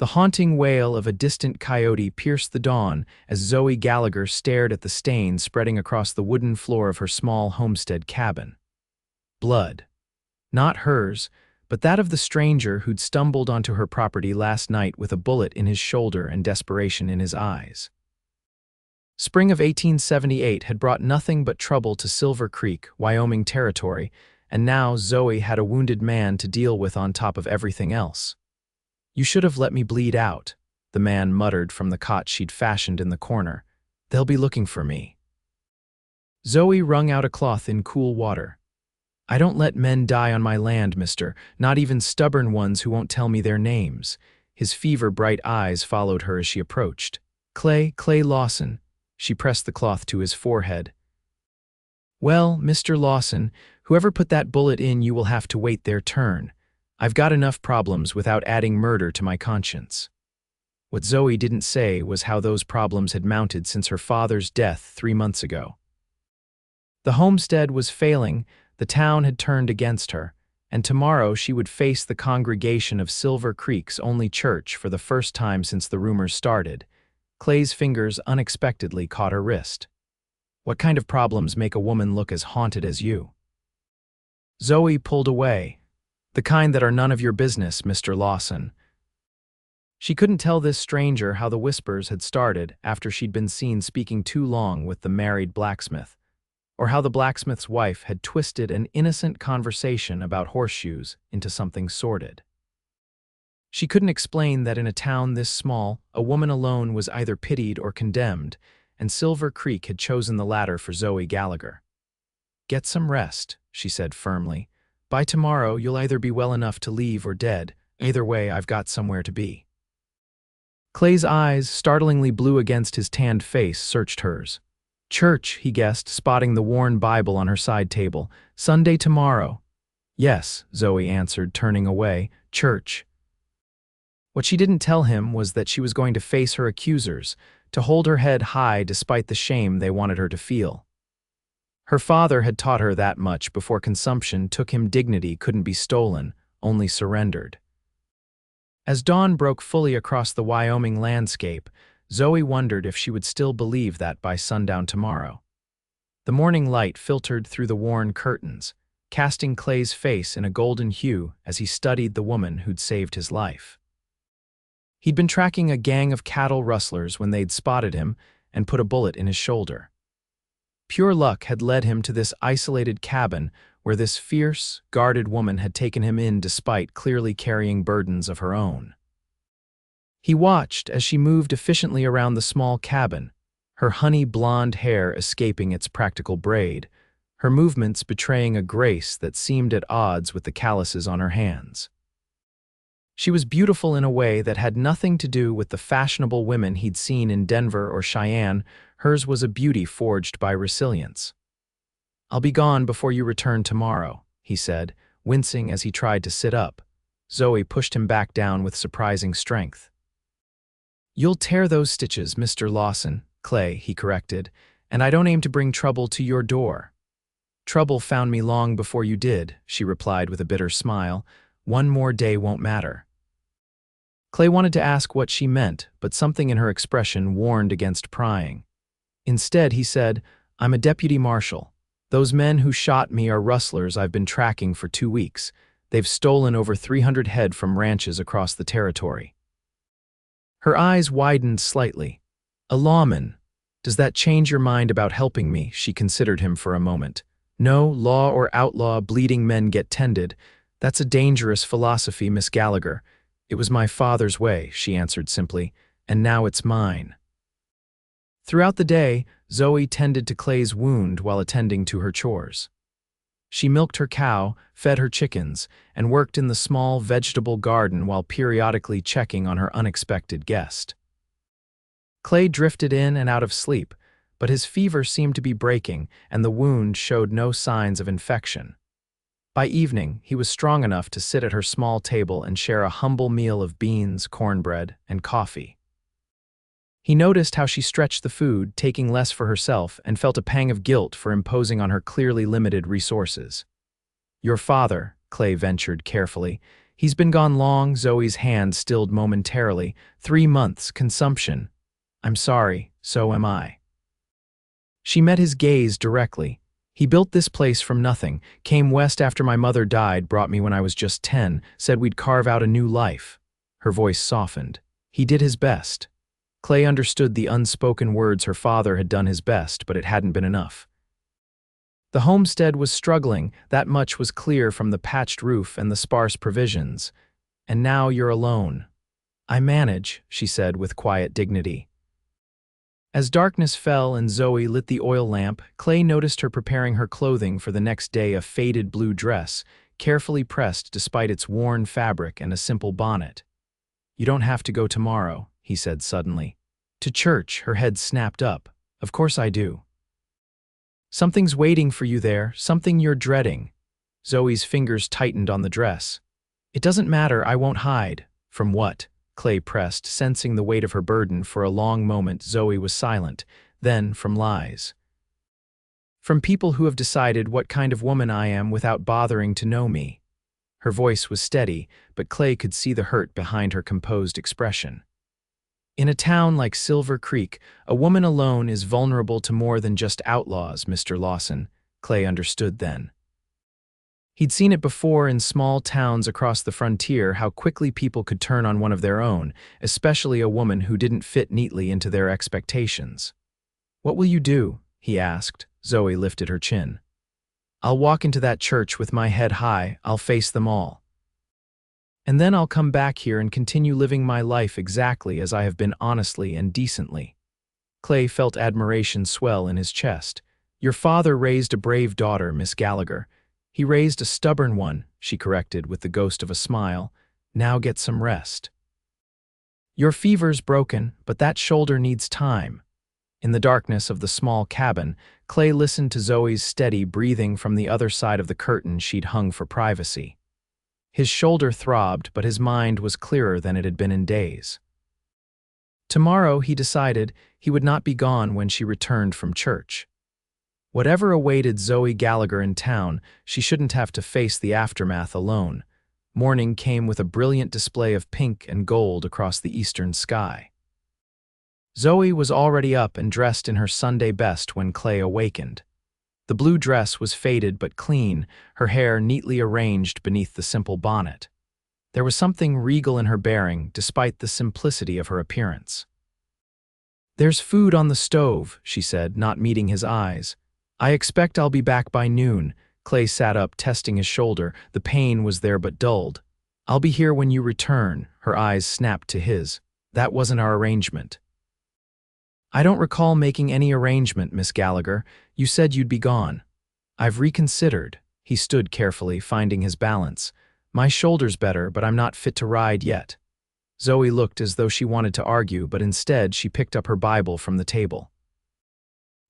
The haunting wail of a distant coyote pierced the dawn as Zoe Gallagher stared at the stains spreading across the wooden floor of her small homestead cabin. Blood. Not hers, but that of the stranger who'd stumbled onto her property last night with a bullet in his shoulder and desperation in his eyes. Spring of 1878 had brought nothing but trouble to Silver Creek, Wyoming territory, and now Zoe had a wounded man to deal with on top of everything else. "You should have let me bleed out," the man muttered from the cot she'd fashioned in the corner. "They'll be looking for me." Zoe wrung out a cloth in cool water. "I don't let men die on my land, mister, not even stubborn ones who won't tell me their names." His fever-bright eyes followed her as she approached. Clay Lawson." She pressed the cloth to his forehead. "Well, Mr. Lawson, whoever put that bullet in you will have to wait their turn. I've got enough problems without adding murder to my conscience." What Zoe didn't say was how those problems had mounted since her father's death 3 months ago. The homestead was failing, the town had turned against her, and tomorrow she would face the congregation of Silver Creek's only church for the first time since the rumors started. Clay's fingers unexpectedly caught her wrist. "What kind of problems make a woman look as haunted as you?" Zoe pulled away. "The kind that are none of your business, Mr. Lawson." She couldn't tell this stranger how the whispers had started after she'd been seen speaking too long with the married blacksmith, or how the blacksmith's wife had twisted an innocent conversation about horseshoes into something sordid. She couldn't explain that in a town this small, a woman alone was either pitied or condemned, and Silver Creek had chosen the latter for Zoe Gallagher. "Get some rest," she said firmly. "By tomorrow you'll either be well enough to leave or dead. Either way, I've got somewhere to be." Clay's eyes, startlingly blue against his tanned face, searched hers. "Church," he guessed, spotting the worn Bible on her side table. "Sunday tomorrow." "Yes," Zoe answered, turning away. "Church." What she didn't tell him was that she was going to face her accusers, to hold her head high despite the shame they wanted her to feel. Her father had taught her that much before consumption took him. Dignity couldn't be stolen, only surrendered. As dawn broke fully across the Wyoming landscape, Zoe wondered if she would still believe that by sundown tomorrow. The morning light filtered through the worn curtains, casting Clay's face in a golden hue as he studied the woman who'd saved his life. He'd been tracking a gang of cattle rustlers when they'd spotted him and put a bullet in his shoulder. Pure luck had led him to this isolated cabin where this fierce, guarded woman had taken him in despite clearly carrying burdens of her own. He watched as she moved efficiently around the small cabin, her honey blonde hair escaping its practical braid, her movements betraying a grace that seemed at odds with the calluses on her hands. She was beautiful in a way that had nothing to do with the fashionable women he'd seen in Denver or Cheyenne. Hers was a beauty forged by resilience. "I'll be gone before you return tomorrow," he said, wincing as he tried to sit up. Zoe pushed him back down with surprising strength. "You'll tear those stitches, Mr. Lawson," Clay, he corrected, "and I don't aim to bring trouble to your door." "Trouble found me long before you did," she replied with a bitter smile. "One more day won't matter." Clay wanted to ask what she meant, but something in her expression warned against prying. Instead, he said, "I'm a deputy marshal. Those men who shot me are rustlers I've been tracking for 2 weeks. They've stolen over 300 head from ranches across the territory." Her eyes widened slightly. "A lawman. Does that change your mind about helping me?" She considered him for a moment. "No, law or outlaw, bleeding men get tended. That's a dangerous philosophy, Miss Gallagher. It was my father's way," she answered simply, "and now it's mine." Throughout the day, Zoe tended to Clay's wound while attending to her chores. She milked her cow, fed her chickens, and worked in the small vegetable garden while periodically checking on her unexpected guest. Clay drifted in and out of sleep, but his fever seemed to be breaking and the wound showed no signs of infection. By evening, he was strong enough to sit at her small table and share a humble meal of beans, cornbread, and coffee. He noticed how she stretched the food, taking less for herself, and felt a pang of guilt for imposing on her clearly limited resources. "Your father," Clay ventured carefully, He's been gone long, Zoe's hand stilled momentarily. 3 months, consumption. I'm sorry, so am I. She met his gaze directly. He built this place from nothing, came west after my mother died, brought me when I was just 10, said we'd carve out a new life. Her voice softened. He did his best. Clay understood the unspoken words her father had done his best, but it hadn't been enough. The homestead was struggling, that much was clear from the patched roof and the sparse provisions. And now you're alone. I manage, she said with quiet dignity. As darkness fell and Zoe lit the oil lamp, Clay noticed her preparing her clothing for the next day, a faded blue dress, carefully pressed despite its worn fabric, and a simple bonnet. You don't have to go tomorrow, he said suddenly. To church, her head snapped up. Of course I do. Something's waiting for you there, something you're dreading. Zoe's fingers tightened on the dress. It doesn't matter, I won't hide. From what? Clay pressed, sensing the weight of her burden. For a long moment, Zoe was silent. Then, from lies. From people who have decided what kind of woman I am without bothering to know me. Her voice was steady, but Clay could see the hurt behind her composed expression. In a town like Silver Creek, a woman alone is vulnerable to more than just outlaws, Mr. Lawson, Clay understood then. He'd seen it before in small towns across the frontier, how quickly people could turn on one of their own, especially a woman who didn't fit neatly into their expectations. What will you do? He asked. Zoe lifted her chin. I'll walk into that church with my head high, I'll face them all. And then I'll come back here and continue living my life exactly as I have been, honestly and decently. Clay felt admiration swell in his chest. Your father raised a brave daughter, Miss Gallagher. He raised a stubborn one, she corrected with the ghost of a smile. Now get some rest. Your fever's broken, but that shoulder needs time. In the darkness of the small cabin, Clay listened to Zoe's steady breathing from the other side of the curtain she'd hung for privacy. His shoulder throbbed, but his mind was clearer than it had been in days. Tomorrow, he decided, he would not be gone when she returned from church. Whatever awaited Zoe Gallagher in town, she shouldn't have to face the aftermath alone. Morning came with a brilliant display of pink and gold across the eastern sky. Zoe was already up and dressed in her Sunday best when Clay awakened. The blue dress was faded but clean, her hair neatly arranged beneath the simple bonnet. There was something regal in her bearing, despite the simplicity of her appearance. There's food on the stove, she said, not meeting his eyes. I expect I'll be back by noon. Clay sat up, testing his shoulder. The pain was there but dulled. I'll be here when you return. Her eyes snapped to his. That wasn't our arrangement. I don't recall making any arrangement, Miss Gallagher. You said you'd be gone. I've reconsidered. He stood carefully, finding his balance. My shoulder's better, but I'm not fit to ride yet. Zoe looked as though she wanted to argue, but instead she picked up her Bible from the table.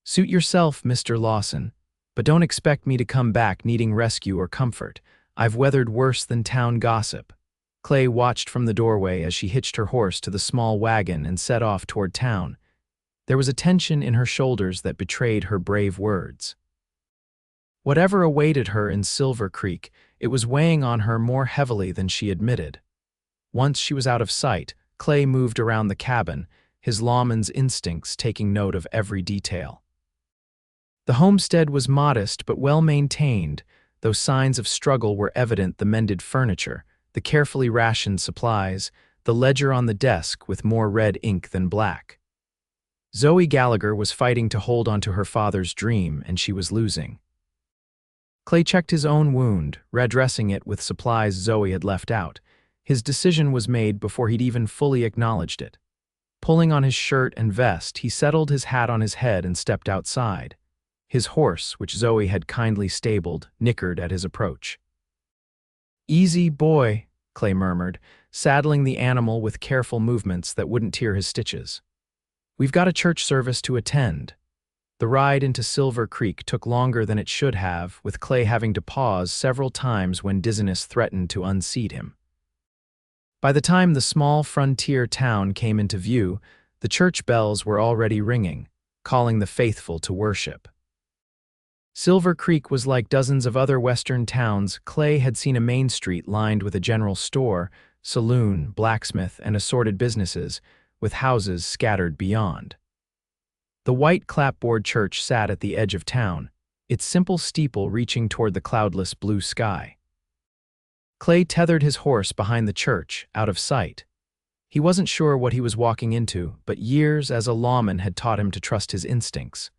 Suit yourself, Mr. Lawson, but don't expect me to come back needing rescue or comfort. I've weathered worse than town gossip. Clay watched from the doorway as she hitched her horse to the small wagon and set off toward town. There was a tension in her shoulders that betrayed her brave words. Whatever awaited her in Silver Creek, it was weighing on her more heavily than she admitted. Once she was out of sight, Clay moved around the cabin, his lawman's instincts taking note of every detail. The homestead was modest but well-maintained, though signs of struggle were evident. The mended furniture, the carefully rationed supplies, the ledger on the desk with more red ink than black. Zoe Gallagher was fighting to hold onto her father's dream, and she was losing. Clay checked his own wound, redressing it with supplies Zoe had left out. His decision was made before he'd even fully acknowledged it. Pulling on his shirt and vest, he settled his hat on his head and stepped outside. His horse, which Zoe had kindly stabled, nickered at his approach. Easy, boy, Clay murmured, saddling the animal with careful movements that wouldn't tear his stitches. We've got a church service to attend. The ride into Silver Creek took longer than it should have, with Clay having to pause several times when dizziness threatened to unseat him. By the time the small frontier town came into view, the church bells were already ringing, calling the faithful to worship. Silver Creek was like dozens of other western towns. Clay had seen a main street lined with a general store, saloon, blacksmith, and assorted businesses, with houses scattered beyond. The white clapboard church sat at the edge of town, its simple steeple reaching toward the cloudless blue sky. Clay tethered his horse behind the church, out of sight. He wasn't sure what he was walking into, but years as a lawman had taught him to trust his instincts.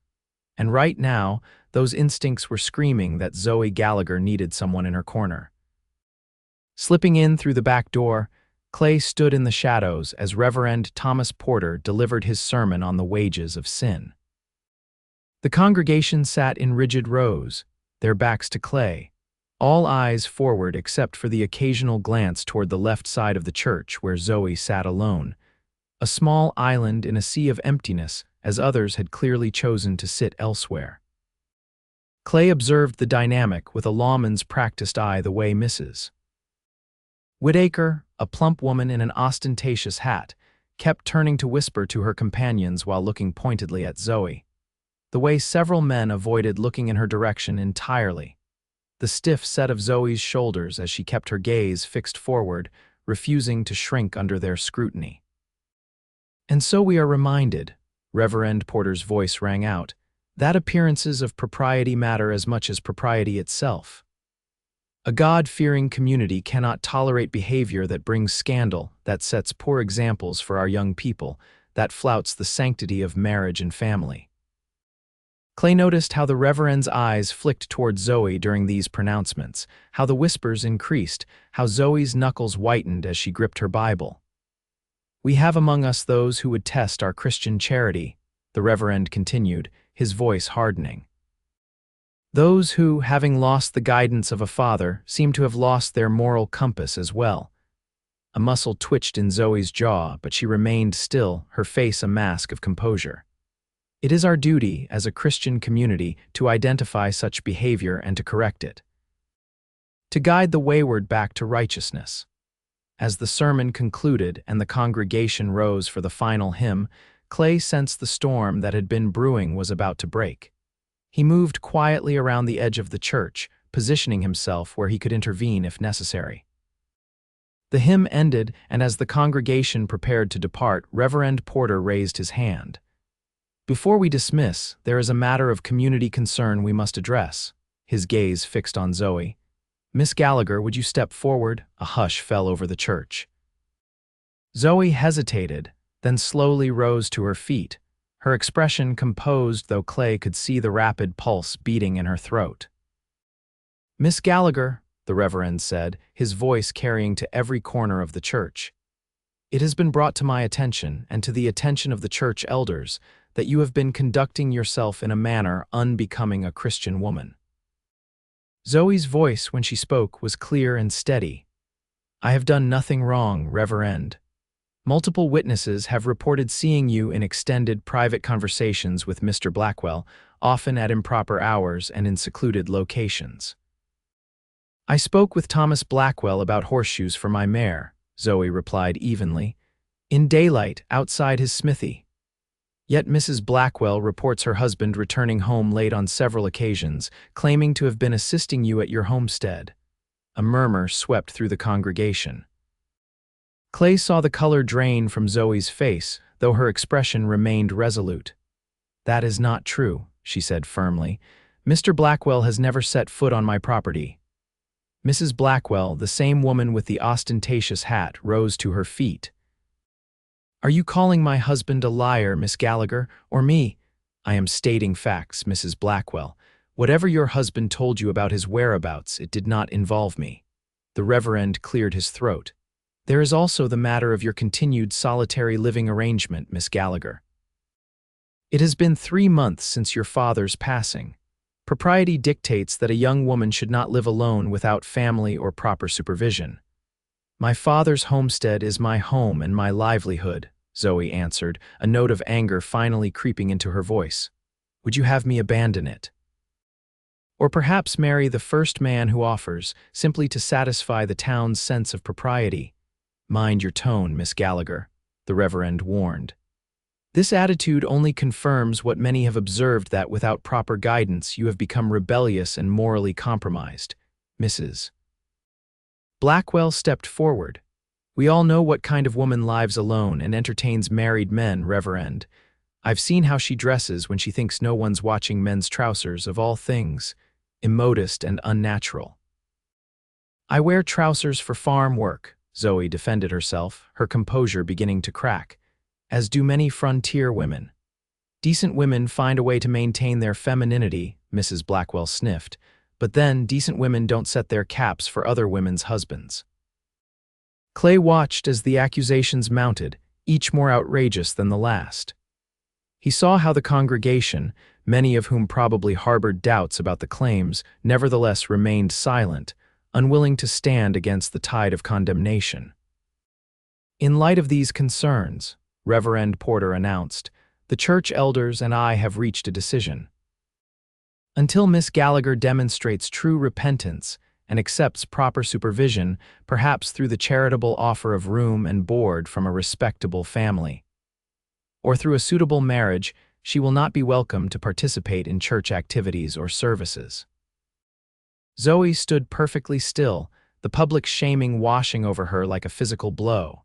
And right now, those instincts were screaming that Zoe Gallagher needed someone in her corner. Slipping in through the back door, Clay stood in the shadows as Reverend Thomas Porter delivered his sermon on the wages of sin. The congregation sat in rigid rows, their backs to Clay, all eyes forward except for the occasional glance toward the left side of the church where Zoe sat alone, a small island in a sea of emptiness as others had clearly chosen to sit elsewhere. Clay observed the dynamic with a lawman's practiced eye the way Mrs. Whitaker, a plump woman in an ostentatious hat, kept turning to whisper to her companions while looking pointedly at Zoe, the way several men avoided looking in her direction entirely. The stiff set of Zoe's shoulders as she kept her gaze fixed forward, refusing to shrink under their scrutiny. And so we are reminded, Reverend Porter's voice rang out, that appearances of propriety matter as much as propriety itself. A God-fearing community cannot tolerate behavior that brings scandal, that sets poor examples for our young people, that flouts the sanctity of marriage and family. Clay noticed how the Reverend's eyes flicked toward Zoe during these pronouncements, how the whispers increased, how Zoe's knuckles whitened as she gripped her Bible. "We have among us those who would test our Christian charity," the Reverend continued, his voice hardening. "Those who, having lost the guidance of a father, seem to have lost their moral compass as well." A muscle twitched in Zoe's jaw, but she remained still, her face a mask of composure. It is our duty, as a Christian community, to identify such behavior and to correct it, to guide the wayward back to righteousness. As the sermon concluded and the congregation rose for the final hymn, Clay sensed the storm that had been brewing was about to break. He moved quietly around the edge of the church, positioning himself where he could intervene if necessary. The hymn ended, and as the congregation prepared to depart, Reverend Porter raised his hand. "Before we dismiss, there is a matter of community concern we must address," his gaze fixed on Zoe. "Miss Gallagher, would you step forward?" A hush fell over the church. Zoe hesitated, then slowly rose to her feet, her expression composed though Clay could see the rapid pulse beating in her throat. "Miss Gallagher," the Reverend said, his voice carrying to every corner of the church, "it has been brought to my attention and to the attention of the church elders that you have been conducting yourself in a manner unbecoming a Christian woman." Zoe's voice, when she spoke, was clear and steady. "I have done nothing wrong, Reverend. Multiple witnesses have reported seeing you in extended private conversations with Mr. Blackwell, often at improper hours and in secluded locations." "I spoke with Thomas Blackwell about horseshoes for my mare," Zoe replied evenly, "in daylight outside his smithy. Yet Mrs. Blackwell reports her husband returning home late on several occasions, claiming to have been assisting you at your homestead." A murmur swept through the congregation. Clay saw the color drain from Zoe's face, though her expression remained resolute. "That is not true," she said firmly. "Mr. Blackwell has never set foot on my property." Mrs. Blackwell, the same woman with the ostentatious hat, rose to her feet. "Are you calling my husband a liar, Miss Gallagher, or me?" "I am stating facts, Mrs. Blackwell. Whatever your husband told you about his whereabouts, it did not involve me." The Reverend cleared his throat. "There is also the matter of your continued solitary living arrangement, Miss Gallagher. It has been 3 months since your father's passing. Propriety dictates that a young woman should not live alone without family or proper supervision." "My father's homestead is my home and my livelihood," Zoe answered, a note of anger finally creeping into her voice. "Would you have me abandon it? Or perhaps marry the first man who offers, simply to satisfy the town's sense of propriety?" "Mind your tone, Miss Gallagher," the Reverend warned. This attitude only confirms what many have observed, that without proper guidance you have become rebellious and morally compromised. Mrs. Blackwell stepped forward. We all know what kind of woman lives alone and entertains married men, Reverend. I've seen how she dresses when she thinks no one's watching. Men's trousers, of all things, immodest and unnatural. I wear trousers for farm work, Zoe defended herself, her composure beginning to crack, as do many frontier women. Decent women find a way to maintain their femininity, Mrs. Blackwell sniffed, but then decent women don't set their caps for other women's husbands. Clay watched as the accusations mounted, each more outrageous than the last. He saw how the congregation, many of whom probably harbored doubts about the claims, nevertheless remained silent, unwilling to stand against the tide of condemnation. In light of these concerns, Reverend Porter announced, the church elders and I have reached a decision. Until Miss Gallagher demonstrates true repentance and accepts proper supervision, perhaps through the charitable offer of room and board from a respectable family, or through a suitable marriage, she will not be welcome to participate in church activities or services. Zoe stood perfectly still, the public shaming washing over her like a physical blow.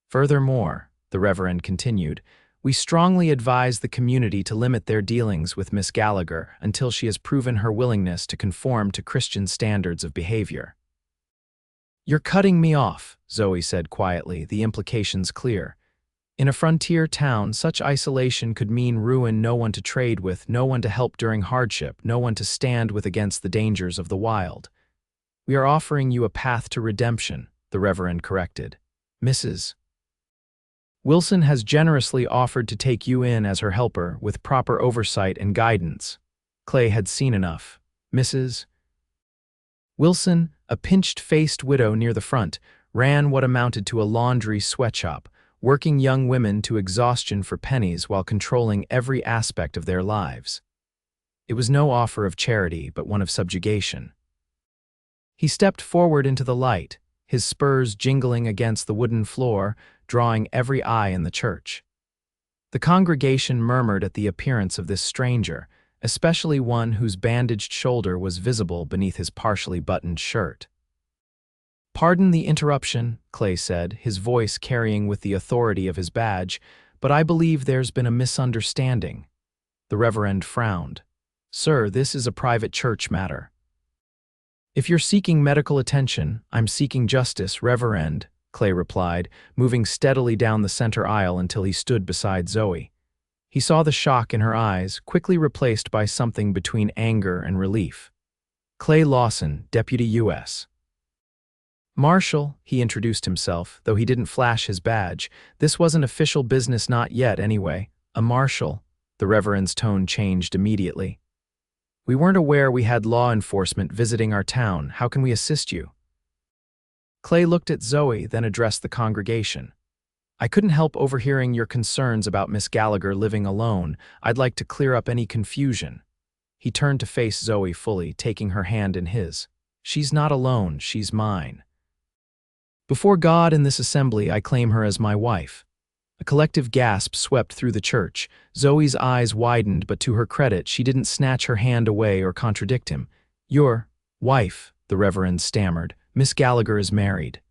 Furthermore, the Reverend continued, we strongly advise the community to limit their dealings with Miss Gallagher until she has proven her willingness to conform to Christian standards of behavior. You're cutting me off, Zoe said quietly, the implications clear. In a frontier town, such isolation could mean ruin. No one to trade with, no one to help during hardship, no one to stand with against the dangers of the wild. We are offering you a path to redemption, the Reverend corrected. Mrs. Wilson has generously offered to take you in as her helper with proper oversight and guidance. Clay had seen enough. Mrs. Wilson, a pinched-faced widow near the front, ran what amounted to a laundry sweatshop, working young women to exhaustion for pennies while controlling every aspect of their lives. It was no offer of charity, but one of subjugation. He stepped forward into the light, his spurs jingling against the wooden floor, drawing every eye in the church. The congregation murmured at the appearance of this stranger, especially one whose bandaged shoulder was visible beneath his partially buttoned shirt. Pardon the interruption, Clay said, his voice carrying with the authority of his badge, but I believe there's been a misunderstanding. The Reverend frowned. Sir, this is a private church matter. If you're seeking medical attention, I'm seeking justice, Reverend, Clay replied, moving steadily down the center aisle until he stood beside Zoe. He saw the shock in her eyes, quickly replaced by something between anger and relief. Clay Lawson, Deputy U.S. Marshal, he introduced himself, though he didn't flash his badge. This wasn't official business, not yet anyway. A marshal. The Reverend's tone changed immediately. We weren't aware we had law enforcement visiting our town. How can we assist you? Clay looked at Zoe, then addressed the congregation. I couldn't help overhearing your concerns about Miss Gallagher living alone. I'd like to clear up any confusion. He turned to face Zoe fully, taking her hand in his. She's not alone, she's mine. Before God and this assembly, I claim her as my wife. A collective gasp swept through the church. Zoe's eyes widened, but to her credit, she didn't snatch her hand away or contradict him. Your wife, the Reverend stammered. Miss Gallagher is married.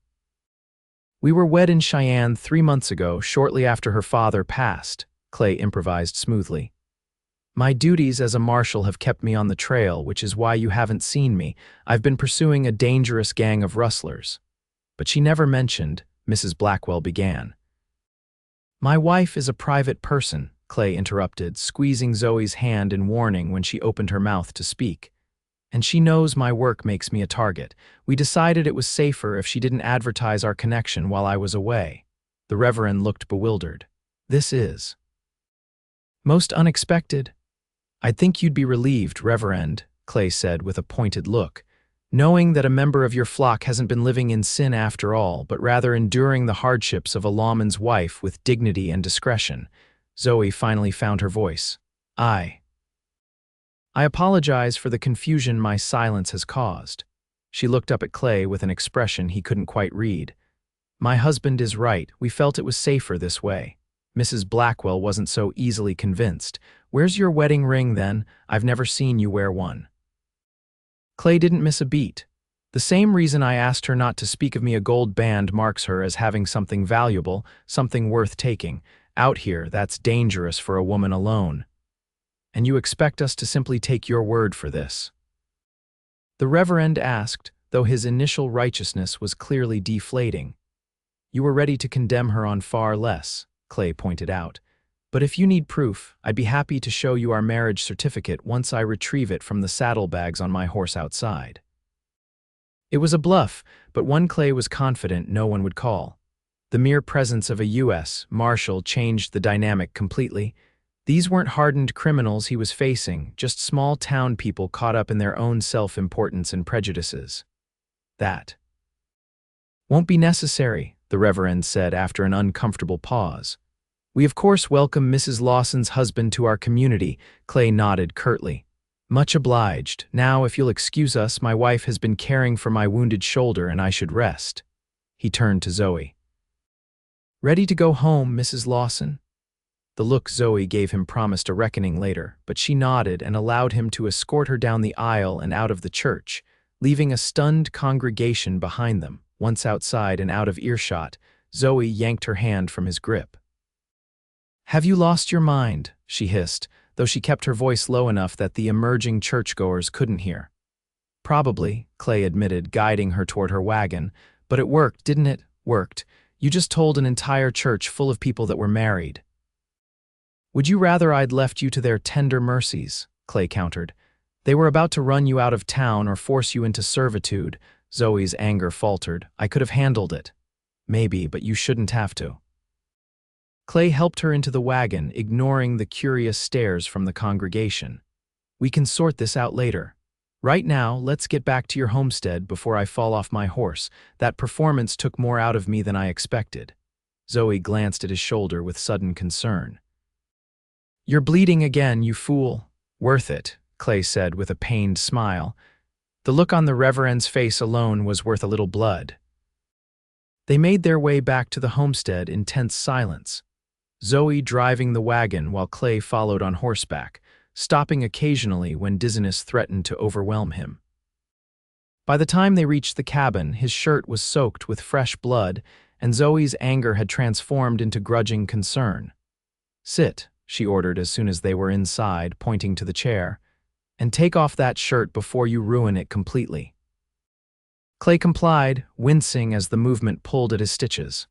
We were wed in Cheyenne 3 months ago, shortly after her father passed, Clay improvised smoothly. My duties as a marshal have kept me on the trail, which is why you haven't seen me. I've been pursuing a dangerous gang of rustlers. But she never mentioned, Mrs. Blackwell began. My wife is a private person, Clay interrupted, squeezing Zoe's hand in warning when she opened her mouth to speak. And she knows my work makes me a target. We decided it was safer if she didn't advertise our connection while I was away. The Reverend looked bewildered. This is most unexpected. I'd think you'd be relieved, Reverend, Clay said with a pointed look, knowing that a member of your flock hasn't been living in sin after all, but rather enduring the hardships of a lawman's wife with dignity and discretion. Zoe finally found her voice. I apologize for the confusion my silence has caused. She looked up at Clay with an expression he couldn't quite read. My husband is right. We felt it was safer this way. Mrs. Blackwell wasn't so easily convinced. "Where's your wedding ring, then? I've never seen you wear one." Clay didn't miss a beat. "The same reason I asked her not to speak of me, a gold band marks her as having something valuable, something worth taking. Out here, that's dangerous for a woman alone. And you expect us to simply take your word for this?" The Reverend asked, though his initial righteousness was clearly deflating. "You were ready to condemn her on far less," Clay pointed out. "But if you need proof, I'd be happy to show you our marriage certificate once I retrieve it from the saddlebags on my horse outside." It was a bluff, but one Clay was confident no one would call. The mere presence of a U.S. Marshal changed the dynamic completely. These weren't hardened criminals he was facing, just small-town people caught up in their own self-importance and prejudices. "That won't be necessary," the Reverend said after an uncomfortable pause. "We of course welcome Mrs. Lawson's husband to our community." Clay nodded curtly. "Much obliged. Now, if you'll excuse us, my wife has been caring for my wounded shoulder and I should rest." He turned to Zoe. "Ready to go home, Mrs. Lawson?" The look Zoe gave him promised a reckoning later, but she nodded and allowed him to escort her down the aisle and out of the church, leaving a stunned congregation behind them. Once outside and out of earshot, Zoe yanked her hand from his grip. "Have you lost your mind?" she hissed, though she kept her voice low enough that the emerging churchgoers couldn't hear. "Probably," Clay admitted, guiding her toward her wagon. "But it worked, didn't it? Worked. You just told an entire church full of people that were married." "Would you rather I'd left you to their tender mercies?" Clay countered. "They were about to run you out of town or force you into servitude." Zoe's anger faltered. "I could have handled it." "Maybe, but you shouldn't have to." Clay helped her into the wagon, ignoring the curious stares from the congregation. "We can sort this out later. Right now, let's get back to your homestead before I fall off my horse. That performance took more out of me than I expected." Zoe glanced at his shoulder with sudden concern. "You're bleeding again, you fool." "Worth it," Clay said with a pained smile. The look on the Reverend's face alone was worth a little blood. They made their way back to the homestead in tense silence, Zoe driving the wagon while Clay followed on horseback, stopping occasionally when dizziness threatened to overwhelm him. By the time they reached the cabin, his shirt was soaked with fresh blood, and Zoe's anger had transformed into grudging concern. "Sit," she ordered as soon as they were inside, pointing to the chair, "and take off that shirt before you ruin it completely." Clay complied, wincing as the movement pulled at his stitches.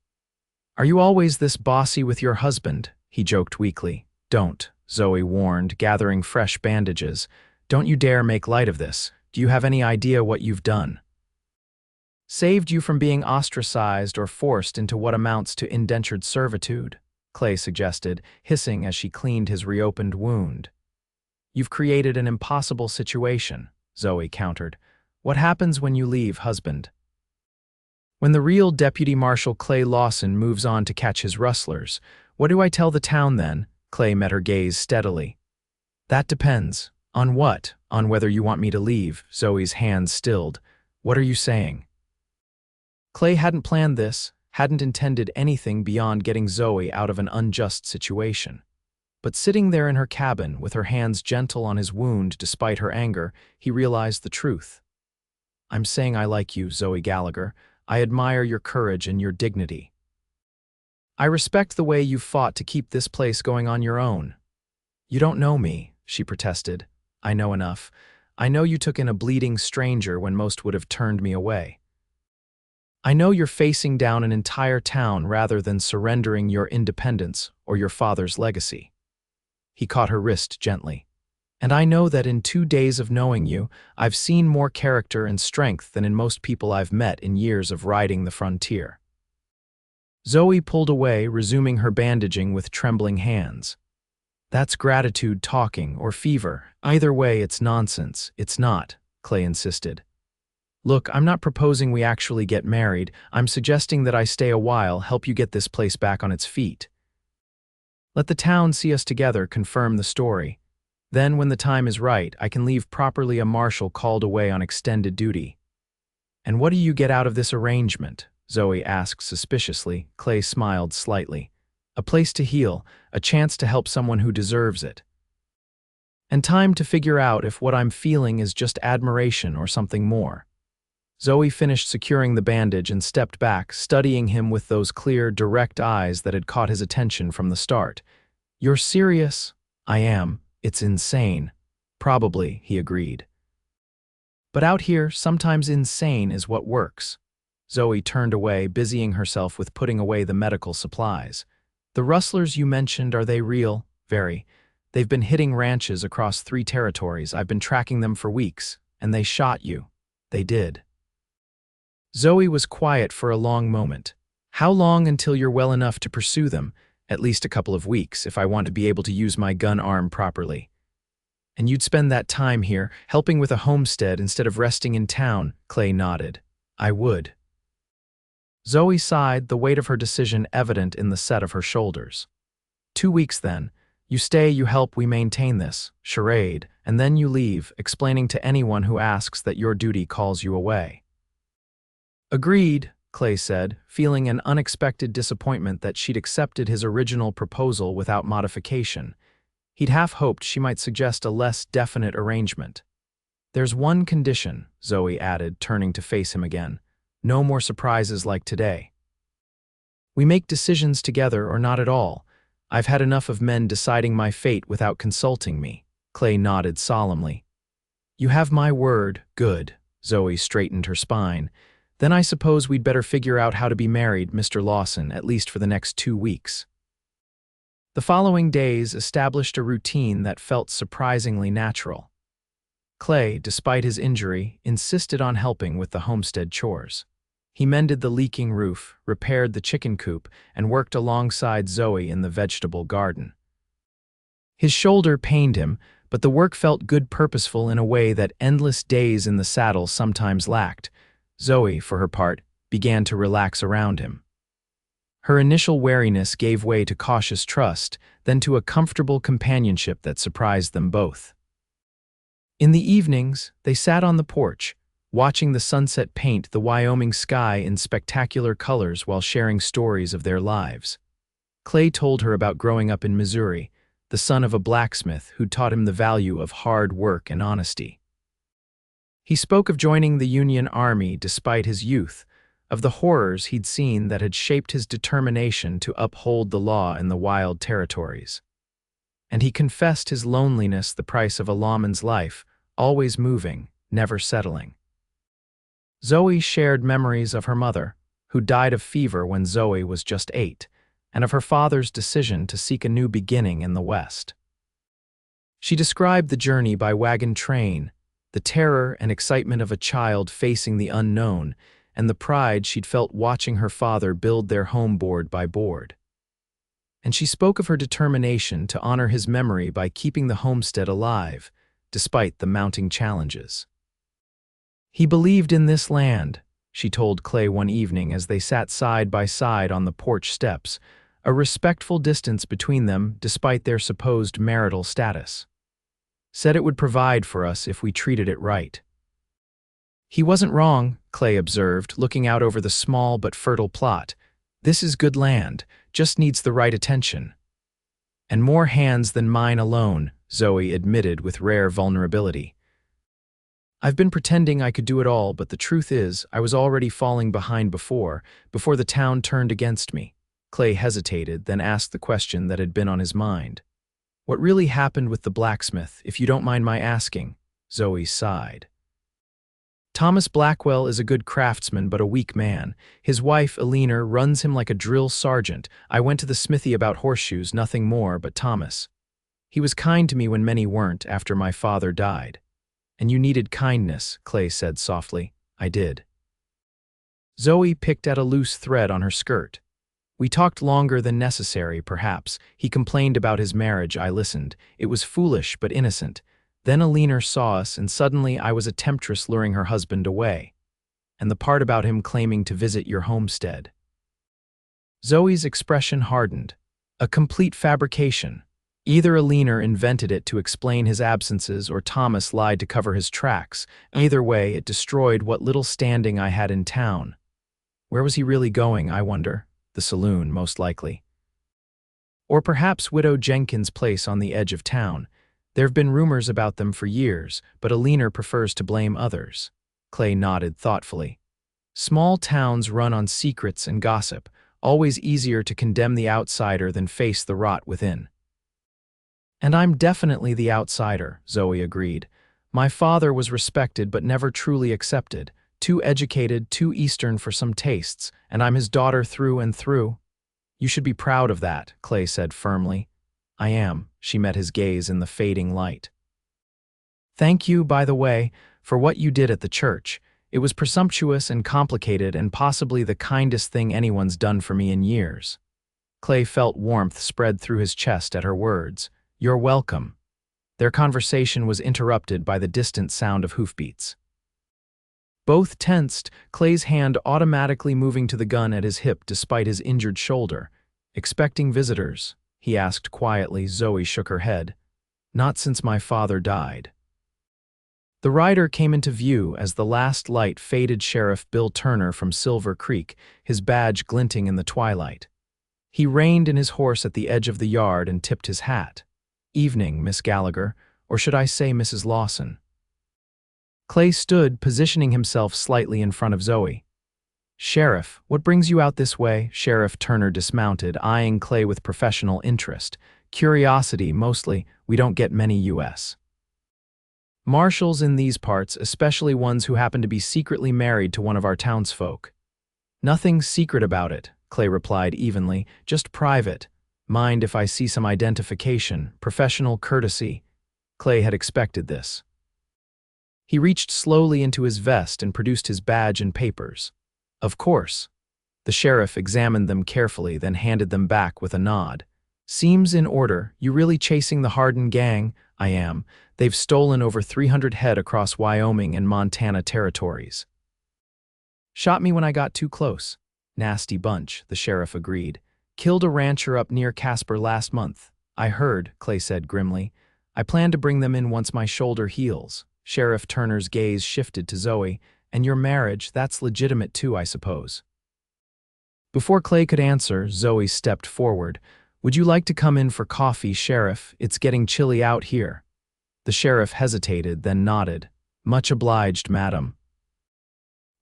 "Are you always this bossy with your husband?" he joked weakly. "Don't," Zoe warned, gathering fresh bandages. "Don't you dare make light of this. Do you have any idea what you've done?" "Saved you from being ostracized or forced into what amounts to indentured servitude," Clay suggested, hissing as she cleaned his reopened wound. "You've created an impossible situation," Zoe countered. "What happens when you leave, husband?" "When the real Deputy Marshal Clay Lawson moves on to catch his rustlers, what do I tell the town then?" Clay met her gaze steadily. "That depends. On what? On whether you want me to leave." Zoe's hands stilled. "What are you saying?" Clay hadn't planned this, hadn't intended anything beyond getting Zoe out of an unjust situation. But sitting there in her cabin, with her hands gentle on his wound despite her anger, he realized the truth. "I'm saying I like you, Zoe Gallagher. I admire your courage and your dignity. I respect the way you've fought to keep this place going on your own." "You don't know me," she protested. "I know enough. I know you took in a bleeding stranger when most would have turned me away. I know you're facing down an entire town rather than surrendering your independence or your father's legacy." He caught her wrist gently. "And I know that in 2 days of knowing you, I've seen more character and strength than in most people I've met in years of riding the frontier." Zoe pulled away, resuming her bandaging with trembling hands. "That's gratitude talking, or fever. Either way, it's nonsense." "It's not," Clay insisted. "Look, I'm not proposing we actually get married. I'm suggesting that I stay a while, help you get this place back on its feet. Let the town see us together, confirm the story. Then, when the time is right, I can leave properly a marshal called away on extended duty." "And what do you get out of this arrangement?" Zoe asked suspiciously. Clay smiled slightly. A place to heal, a chance to help someone who deserves it. And time to figure out if what I'm feeling is just admiration or something more. Zoe finished securing the bandage and stepped back, studying him with those clear, direct eyes that had caught his attention from the start. "You're serious?" "I am. It's insane." "Probably," he agreed. "But out here, sometimes insane is what works." Zoe turned away, busying herself with putting away the medical supplies. "The rustlers you mentioned, are they real?" "Very. They've been hitting ranches across 3 territories. I've been tracking them for weeks. And they shot you." "They did." Zoe was quiet for a long moment. "How long until you're well enough to pursue them?" "At least a couple of weeks, if I want to be able to use my gun arm properly." "And you'd spend that time here, helping with a homestead instead of resting in town?" Clay nodded. "I would." Zoe sighed, the weight of her decision evident in the set of her shoulders. 2 weeks then. You stay, you help, we maintain this charade, and then you leave, explaining to anyone who asks that your duty calls you away." "Agreed," Clay said, feeling an unexpected disappointment that she'd accepted his original proposal without modification. He'd half hoped she might suggest a less definite arrangement. "There's one condition," Zoe added, turning to face him again. "No more surprises like today. We make decisions together or not at all. I've had enough of men deciding my fate without consulting me." Clay nodded solemnly. "You have my word." "Good." Zoe straightened her spine. "Then I suppose we'd better figure out how to be married, Mr. Lawson, at least for the next 2 weeks. The following days established a routine that felt surprisingly natural. Clay, despite his injury, insisted on helping with the homestead chores. He mended the leaking roof, repaired the chicken coop, and worked alongside Zoe in the vegetable garden. His shoulder pained him, but the work felt good, purposeful in a way that endless days in the saddle sometimes lacked. Zoe, for her part, began to relax around him. Her initial wariness gave way to cautious trust, then to a comfortable companionship that surprised them both. In the evenings, they sat on the porch, watching the sunset paint the Wyoming sky in spectacular colors while sharing stories of their lives. Clay told her about growing up in Missouri, the son of a blacksmith who taught him the value of hard work and honesty. He spoke of joining the Union Army despite his youth, of the horrors he'd seen that had shaped his determination to uphold the law in the wild territories. And he confessed his loneliness, the price of a lawman's life, always moving, never settling. Zoe shared memories of her mother, who died of fever when Zoe was just 8, and of her father's decision to seek a new beginning in the West. She described the journey by wagon train, the terror and excitement of a child facing the unknown, and the pride she'd felt watching her father build their home board by board. And she spoke of her determination to honor his memory by keeping the homestead alive, despite the mounting challenges. "He believed in this land," she told Clay one evening as they sat side by side on the porch steps, a respectful distance between them despite their supposed marital status. "Said it would provide for us if we treated it right." "He wasn't wrong," Clay observed, looking out over the small but fertile plot. "This is good land, just needs the right attention." "And more hands than mine alone," Zoe admitted with rare vulnerability. "I've been pretending I could do it all, but the truth is, I was already falling behind before the town turned against me." Clay hesitated, then asked the question that had been on his mind. "What really happened with the blacksmith, if you don't mind my asking?" Zoe sighed. "Thomas Blackwell is a good craftsman but a weak man. His wife, Eleanor, runs him like a drill sergeant. I went to the smithy about horseshoes, nothing more, but Thomas. He was kind to me when many weren't after my father died." "And you needed kindness," Clay said softly. "I did." Zoe picked at a loose thread on her skirt. "We talked longer than necessary, perhaps. He complained about his marriage. I listened. It was foolish but innocent. Then Eleanor saw us, and suddenly I was a temptress luring her husband away. And the part about him claiming to visit your homestead." Zoe's expression hardened. "A complete fabrication. Either Eleanor invented it to explain his absences or Thomas lied to cover his tracks. Either way, it destroyed what little standing I had in town. Where was he really going, I wonder? The saloon, most likely." Or perhaps Widow Jenkins' place on the edge of town. There have been rumors about them for years, but Alina prefers to blame others. Clay nodded thoughtfully. Small towns run on secrets and gossip, always easier to condemn the outsider than face the rot within. And I'm definitely the outsider, Zoe agreed. My father was respected but never truly accepted, too educated, too Eastern for some tastes, and I'm his daughter through and through. You should be proud of that, Clay said firmly. I am, she met his gaze in the fading light. Thank you, by the way, for what you did at the church. It was presumptuous and complicated and possibly the kindest thing anyone's done for me in years. Clay felt warmth spread through his chest at her words. You're welcome. Their conversation was interrupted by the distant sound of hoofbeats. Both tensed, Clay's hand automatically moving to the gun at his hip despite his injured shoulder. Expecting visitors? He asked quietly. Zoe shook her head. Not since my father died. The rider came into view as the last light faded. Sheriff Bill Turner from Silver Creek, his badge glinting in the twilight. He reined in his horse at the edge of the yard and tipped his hat. Evening, Miss Gallagher, or should I say Mrs. Lawson? Clay stood, positioning himself slightly in front of Zoe. Sheriff, what brings you out this way? Sheriff Turner dismounted, eyeing Clay with professional interest. Curiosity, mostly. We don't get many U.S. marshals in these parts, especially ones who happen to be secretly married to one of our townsfolk. Nothing secret about it, Clay replied evenly, just private. Mind if I see some identification, professional courtesy? Clay had expected this. He reached slowly into his vest and produced his badge and papers. Of course. The sheriff examined them carefully, then handed them back with a nod. Seems in order. You really chasing the Hardin gang? I am. They've stolen over 300 head across Wyoming and Montana territories. Shot me when I got too close. Nasty bunch, the sheriff agreed. Killed a rancher up near Casper last month. I heard, Clay said grimly. I plan to bring them in once my shoulder heals. Sheriff Turner's gaze shifted to Zoe. And your marriage, that's legitimate too, I suppose. Before Clay could answer, Zoe stepped forward. Would you like to come in for coffee, Sheriff? It's getting chilly out here. The sheriff hesitated, then nodded. Much obliged, madam.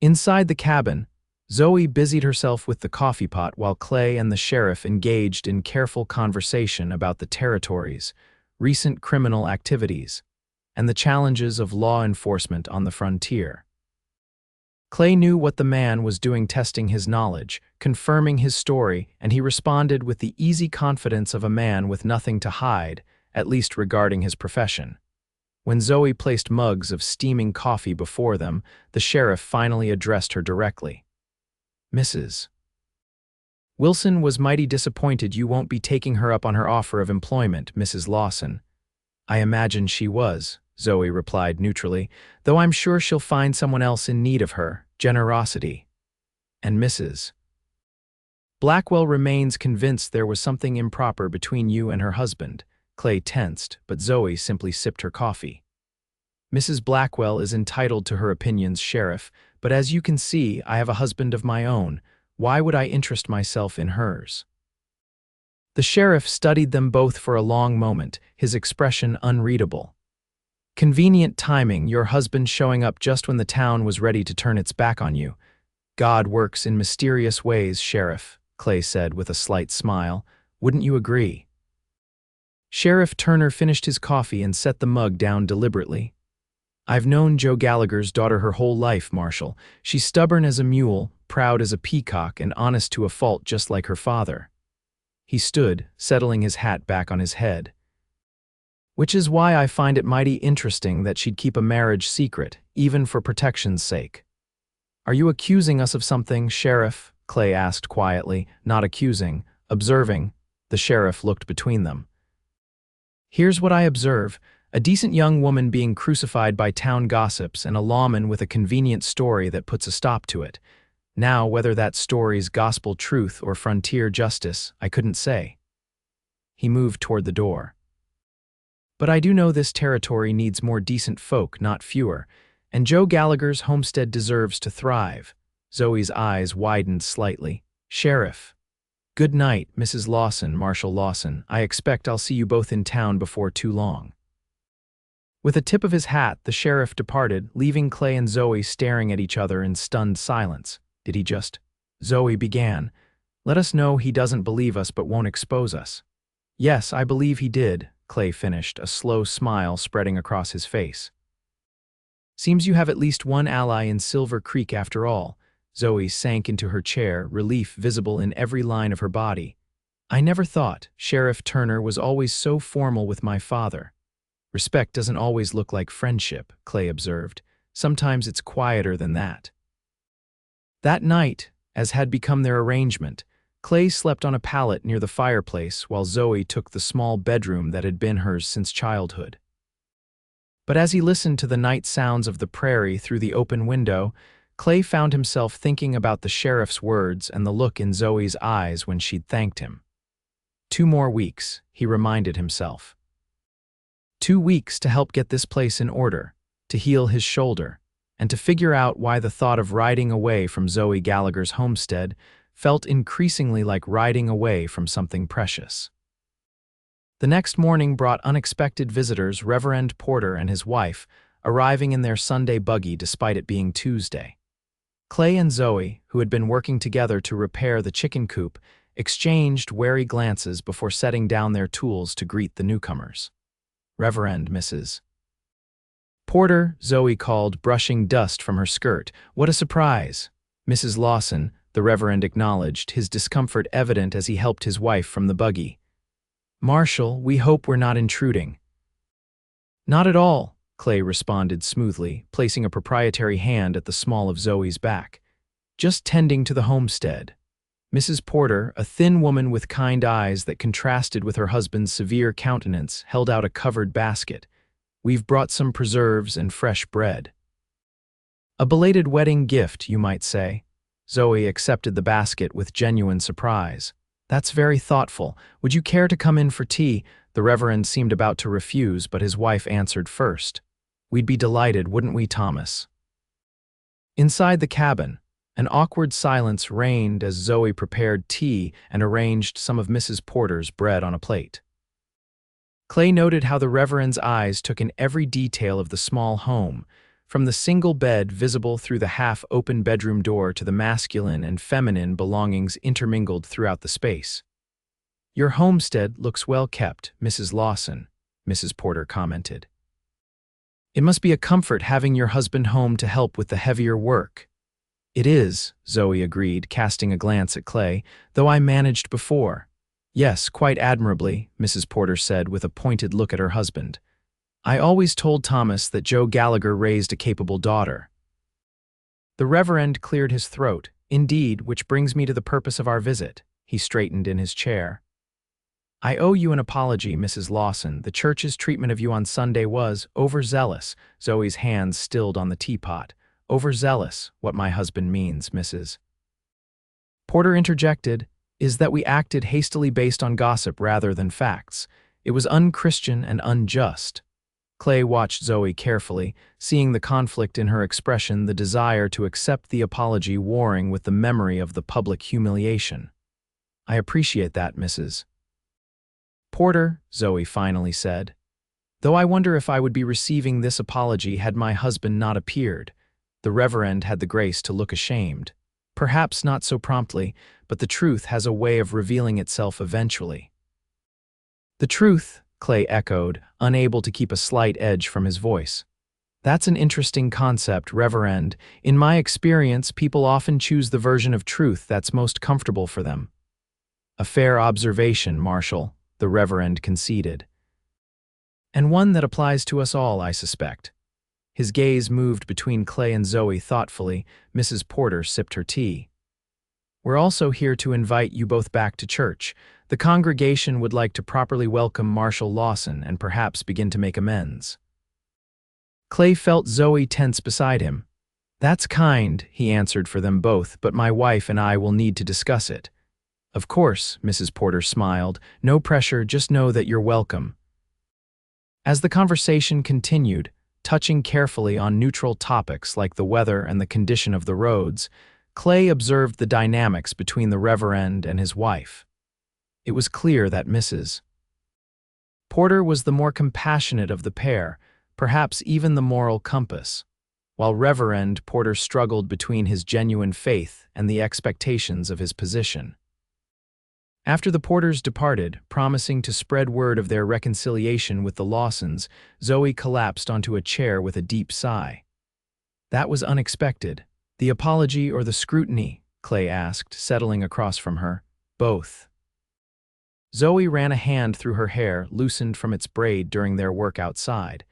Inside the cabin, Zoe busied herself with the coffee pot while Clay and the sheriff engaged in careful conversation about the territories, recent criminal activities, and the challenges of law enforcement on the frontier. Clay knew what the man was doing, testing his knowledge, confirming his story, and he responded with the easy confidence of a man with nothing to hide, at least regarding his profession. When Zoe placed mugs of steaming coffee before them, the sheriff finally addressed her directly. Mrs. Wilson was mighty disappointed you won't be taking her up on her offer of employment, Mrs. Lawson. I imagine she was, Zoe replied neutrally, though I'm sure she'll find someone else in need of her generosity. And Mrs. Blackwell remains convinced there was something improper between you and her husband. Clay tensed, but Zoe simply sipped her coffee. Mrs. Blackwell is entitled to her opinions, Sheriff, but as you can see, I have a husband of my own. Why would I interest myself in hers? The sheriff studied them both for a long moment, his expression unreadable. Convenient timing, your husband showing up just when the town was ready to turn its back on you. God works in mysterious ways, Sheriff, Clay said with a slight smile. Wouldn't you agree? Sheriff Turner finished his coffee and set the mug down deliberately. I've known Joe Gallagher's daughter her whole life, Marshal. She's stubborn as a mule, proud as a peacock, and honest to a fault just like her father. He stood, settling his hat back on his head. Which is why I find it mighty interesting that she'd keep a marriage secret, even for protection's sake. Are you accusing us of something, Sheriff? Clay asked quietly, not accusing, observing. The sheriff looked between them. Here's what I observe. A decent young woman being crucified by town gossips and a lawman with a convenient story that puts a stop to it. Now, whether that story's gospel truth or frontier justice, I couldn't say. He moved toward the door. But I do know this territory needs more decent folk, not fewer, and Joe Gallagher's homestead deserves to thrive. Zoe's eyes widened slightly. Sheriff. Good night, Mrs. Lawson, Marshal Lawson. I expect I'll see you both in town before too long. With a tip of his hat, the sheriff departed, leaving Clay and Zoe staring at each other in stunned silence. Did he just? Zoe began. Let us know he doesn't believe us but won't expose us. Yes, I believe he did, Clay finished, a slow smile spreading across his face. Seems you have at least one ally in Silver Creek after all. Zoe sank into her chair, relief visible in every line of her body. I never thought Sheriff Turner was always so formal with my father. Respect doesn't always look like friendship, Clay observed. Sometimes it's quieter than that. That night, as had become their arrangement, Clay slept on a pallet near the fireplace while Zoe took the small bedroom that had been hers since childhood. But as he listened to the night sounds of the prairie through the open window, Clay found himself thinking about the sheriff's words and the look in Zoe's eyes when she'd thanked him. 2 more weeks, he reminded himself. 2 weeks to help get this place in order, to heal his shoulder, and to figure out why the thought of riding away from Zoe Gallagher's homestead felt increasingly like riding away from something precious. The next morning brought unexpected visitors, Reverend Porter and his wife, arriving in their Sunday buggy despite it being Tuesday. Clay and Zoe, who had been working together to repair the chicken coop, exchanged wary glances before setting down their tools to greet the newcomers. Reverend Mrs. Porter, Zoe called, brushing dust from her skirt. What a surprise! Mrs. Lawson, the Reverend acknowledged, his discomfort evident as he helped his wife from the buggy. Marshal, we hope we're not intruding. Not at all, Clay responded smoothly, placing a proprietary hand at the small of Zoe's back. Just tending to the homestead. Mrs. Porter, a thin woman with kind eyes that contrasted with her husband's severe countenance, held out a covered basket. We've brought some preserves and fresh bread. A belated wedding gift, you might say. Zoe accepted the basket with genuine surprise. That's very thoughtful. Would you care to come in for tea? The Reverend seemed about to refuse, but his wife answered first. We'd be delighted, wouldn't we, Thomas? Inside the cabin, an awkward silence reigned as Zoe prepared tea and arranged some of Mrs. Porter's bread on a plate. Clay noted how the Reverend's eyes took in every detail of the small home, from the single bed visible through the half-open bedroom door to the masculine and feminine belongings intermingled throughout the space. Your homestead looks well kept, Mrs. Lawson, Mrs. Porter commented. It must be a comfort having your husband home to help with the heavier work. It is, Zoe agreed, casting a glance at Clay, though I managed before. Yes, quite admirably, Mrs. Porter said with a pointed look at her husband. I always told Thomas that Joe Gallagher raised a capable daughter. The Reverend cleared his throat. Indeed, which brings me to the purpose of our visit. He straightened in his chair. I owe you an apology, Mrs. Lawson. The church's treatment of you on Sunday was overzealous. Zoe's hands stilled on the teapot. Overzealous, what my husband means, Mrs. Porter interjected, is that we acted hastily based on gossip rather than facts. It was unchristian and unjust. Clay watched Zoe carefully, seeing the conflict in her expression, the desire to accept the apology warring with the memory of the public humiliation. I appreciate that, Mrs. Porter, Zoe finally said. Though I wonder if I would be receiving this apology had my husband not appeared. The Reverend had the grace to look ashamed. Perhaps not so promptly, but the truth has a way of revealing itself eventually. The truth, Clay echoed, unable to keep a slight edge from his voice. That's an interesting concept, Reverend. In my experience, people often choose the version of truth that's most comfortable for them. A fair observation, Marshal, the Reverend conceded. And one that applies to us all, I suspect. His gaze moved between Clay and Zoe thoughtfully. Mrs. Porter sipped her tea. We're also here to invite you both back to church. The congregation would like to properly welcome Marshal Lawson and perhaps begin to make amends. Clay felt Zoe tense beside him. That's kind, he answered for them both, but my wife and I will need to discuss it. Of course, Mrs. Porter smiled. No pressure, just know that you're welcome. As the conversation continued, touching carefully on neutral topics like the weather and the condition of the roads, Clay observed the dynamics between the Reverend and his wife. It was clear that Mrs. Porter was the more compassionate of the pair, perhaps even the moral compass, while Reverend Porter struggled between his genuine faith and the expectations of his position. After the Porters departed, promising to spread word of their reconciliation with the Lawsons, Zoe collapsed onto a chair with a deep sigh. "That was unexpected. The apology or the scrutiny?" Clay asked, settling across from her. "Both." Zoe ran a hand through her hair, loosened from its braid during their work outside.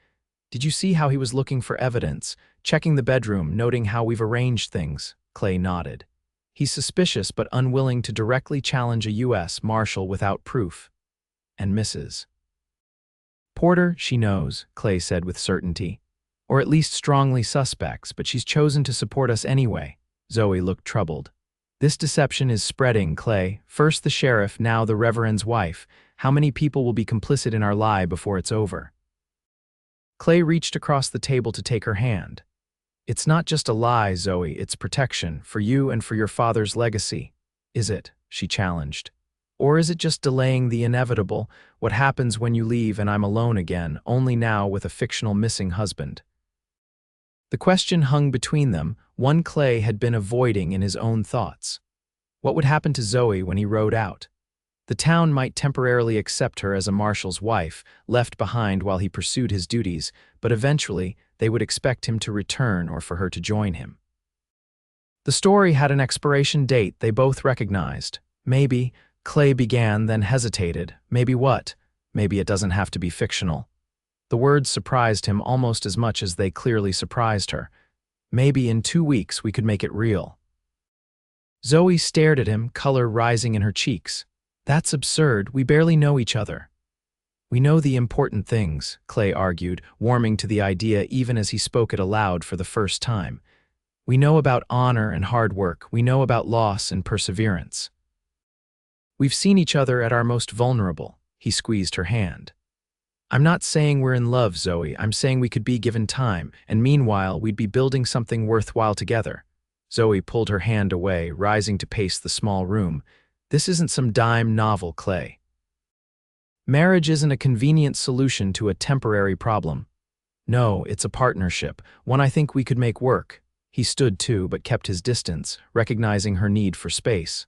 "Did you see how he was looking for evidence, checking the bedroom, noting how we've arranged things?" Clay nodded. "He's suspicious but unwilling to directly challenge a U.S. Marshal without proof." And Mrs. Porter, she knows, Clay said with certainty. "Or at least strongly suspects, but she's chosen to support us anyway." Zoe looked troubled. "This deception is spreading, Clay. First the sheriff, now the Reverend's wife. How many people will be complicit in our lie before it's over?" Clay reached across the table to take her hand. "It's not just a lie, Zoe, it's protection, for you and for your father's legacy." "Is it?" she challenged. "Or is it just delaying the inevitable, what happens when you leave and I'm alone again, only now with a fictional missing husband?" The question hung between them, one Clay had been avoiding in his own thoughts. What would happen to Zoe when he rode out? The town might temporarily accept her as a marshal's wife, left behind while he pursued his duties, but eventually they would expect him to return or for her to join him. The story had an expiration date they both recognized. Maybe, Clay began, then hesitated. Maybe what? Maybe it doesn't have to be fictional. The words surprised him almost as much as they clearly surprised her. Maybe in 2 weeks we could make it real. Zoe stared at him, color rising in her cheeks. "That's absurd. We barely know each other." "We know the important things," Clay argued, warming to the idea even as he spoke it aloud for the first time. "We know about honor and hard work. We know about loss and perseverance. We've seen each other at our most vulnerable." He squeezed her hand. "I'm not saying we're in love, Zoe. I'm saying we could be given time, and meanwhile we'd be building something worthwhile together." Zoe pulled her hand away, rising to pace the small room. "This isn't some dime novel, Clay. Marriage isn't a convenient solution to a temporary problem. No, it's a partnership, one I think we could make work." He stood too, but kept his distance, recognizing her need for space.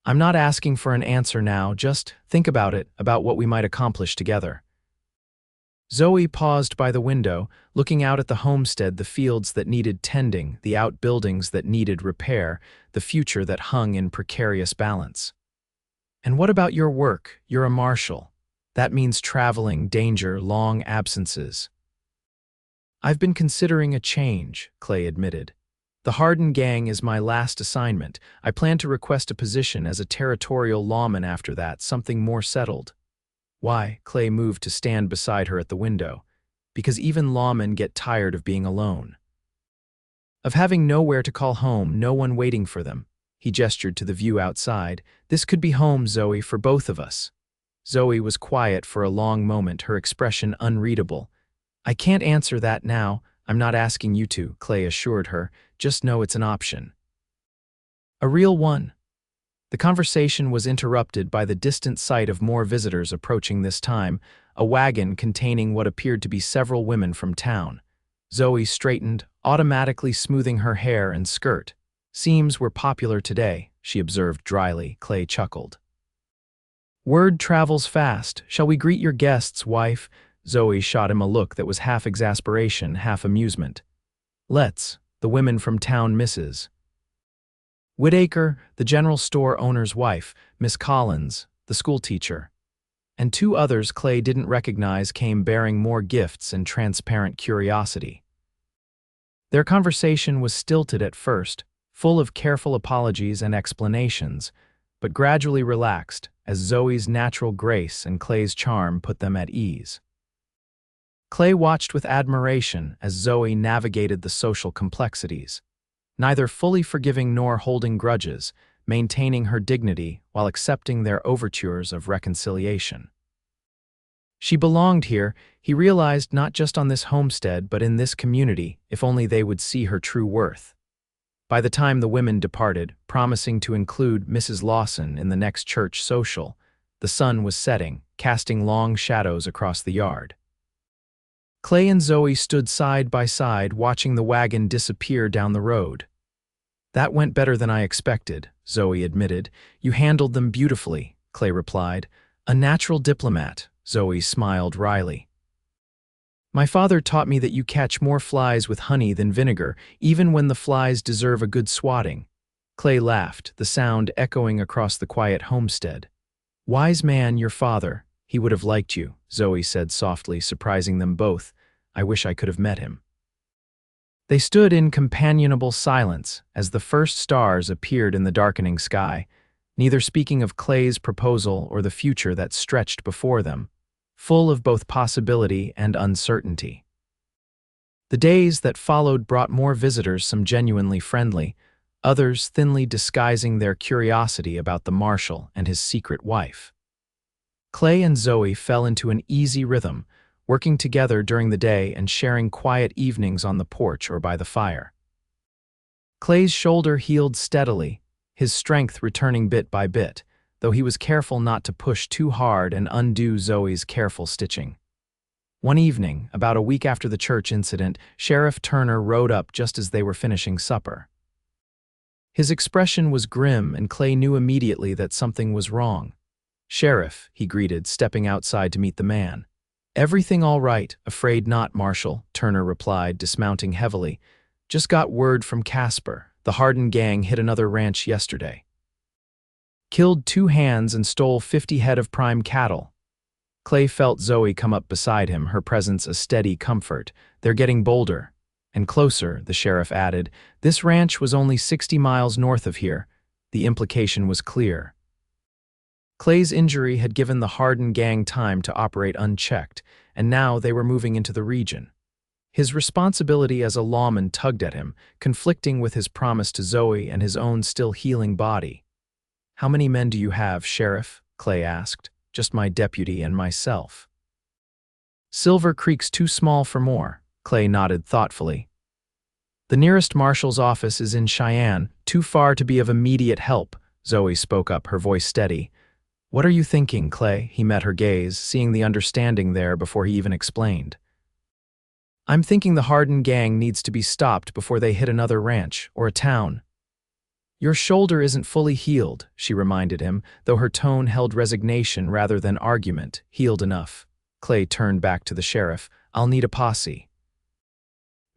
"I'm not asking for an answer now, just think about it, about what we might accomplish together." Zoe paused by the window, looking out at the homestead, the fields that needed tending, the outbuildings that needed repair, the future that hung in precarious balance. "And what about your work? You're a marshal. That means traveling, danger, long absences." "I've been considering a change," Clay admitted. "The Hardin gang is my last assignment. I plan to request a position as a territorial lawman after that, something more settled." "Why?" Clay moved to stand beside her at the window. "Because even lawmen get tired of being alone. Of having nowhere to call home, no one waiting for them." He gestured to the view outside. "This could be home, Zoe, for both of us." Zoe was quiet for a long moment, her expression unreadable. "I can't answer that now. I'm not asking you to," Clay assured her. "Just know it's an option. A real one." The conversation was interrupted by the distant sight of more visitors approaching this time, a wagon containing what appeared to be several women from town. Zoe straightened, automatically smoothing her hair and skirt. "Seems we're popular today," she observed dryly. Clay chuckled. "Word travels fast. Shall we greet your guests, wife?" Zoe shot him a look that was half exasperation, half amusement. "Let's." The women from town, Mrs. Whitaker, the general store owner's wife, Miss Collins, the schoolteacher, and 2 others Clay didn't recognize came bearing more gifts and transparent curiosity. Their conversation was stilted at first, full of careful apologies and explanations, but gradually relaxed as Zoe's natural grace and Clay's charm put them at ease. Clay watched with admiration as Zoe navigated the social complexities, neither fully forgiving nor holding grudges, maintaining her dignity while accepting their overtures of reconciliation. She belonged here, he realized, not just on this homestead but in this community, if only they would see her true worth. By the time the women departed, promising to include Mrs. Lawson in the next church social, the sun was setting, casting long shadows across the yard. Clay and Zoe stood side by side, watching the wagon disappear down the road. "That went better than I expected," Zoe admitted. "You handled them beautifully," Clay replied. "A natural diplomat," Zoe smiled wryly. "My father taught me that you catch more flies with honey than vinegar, even when the flies deserve a good swatting." Clay laughed, the sound echoing across the quiet homestead. "Wise man, your father. He would have liked you," Zoe said softly, surprising them both. "I wish I could have met him." They stood in companionable silence as the first stars appeared in the darkening sky, neither speaking of Clay's proposal or the future that stretched before them, full of both possibility and uncertainty. The days that followed brought more visitors, some genuinely friendly, others thinly disguising their curiosity about the marshal and his secret wife. Clay and Zoe fell into an easy rhythm, working together during the day and sharing quiet evenings on the porch or by the fire. Clay's shoulder healed steadily, his strength returning bit by bit, though he was careful not to push too hard and undo Zoe's careful stitching. One evening, about a week after the church incident, Sheriff Turner rode up just as they were finishing supper. His expression was grim, and Clay knew immediately that something was wrong. "Sheriff," he greeted, stepping outside to meet the man. "Everything all right, afraid not, Marshal," Turner replied, dismounting heavily. "Just got word from Casper. The Hardin gang hit another ranch yesterday. Killed 2 hands and stole 50 head of prime cattle." Clay felt Zoe come up beside him, her presence a steady comfort. "They're getting bolder. And closer," the sheriff added. "This ranch was only 60 miles north of here." The implication was clear. Clay's injury had given the Hardin gang time to operate unchecked, and now they were moving into the region. His responsibility as a lawman tugged at him, conflicting with his promise to Zoe and his own still healing body. "How many men do you have, Sheriff?" Clay asked. "Just my deputy and myself." "Silver Creek's too small for more," Clay nodded thoughtfully. "The nearest marshal's office is in Cheyenne, too far to be of immediate help," Zoe spoke up, her voice steady. "What are you thinking, Clay?" He met her gaze, seeing the understanding there before he even explained. "I'm thinking the Hardin gang needs to be stopped before they hit another ranch or a town." "Your shoulder isn't fully healed," she reminded him, though her tone held resignation rather than argument. "Healed enough." Clay turned back to the sheriff. "I'll need a posse."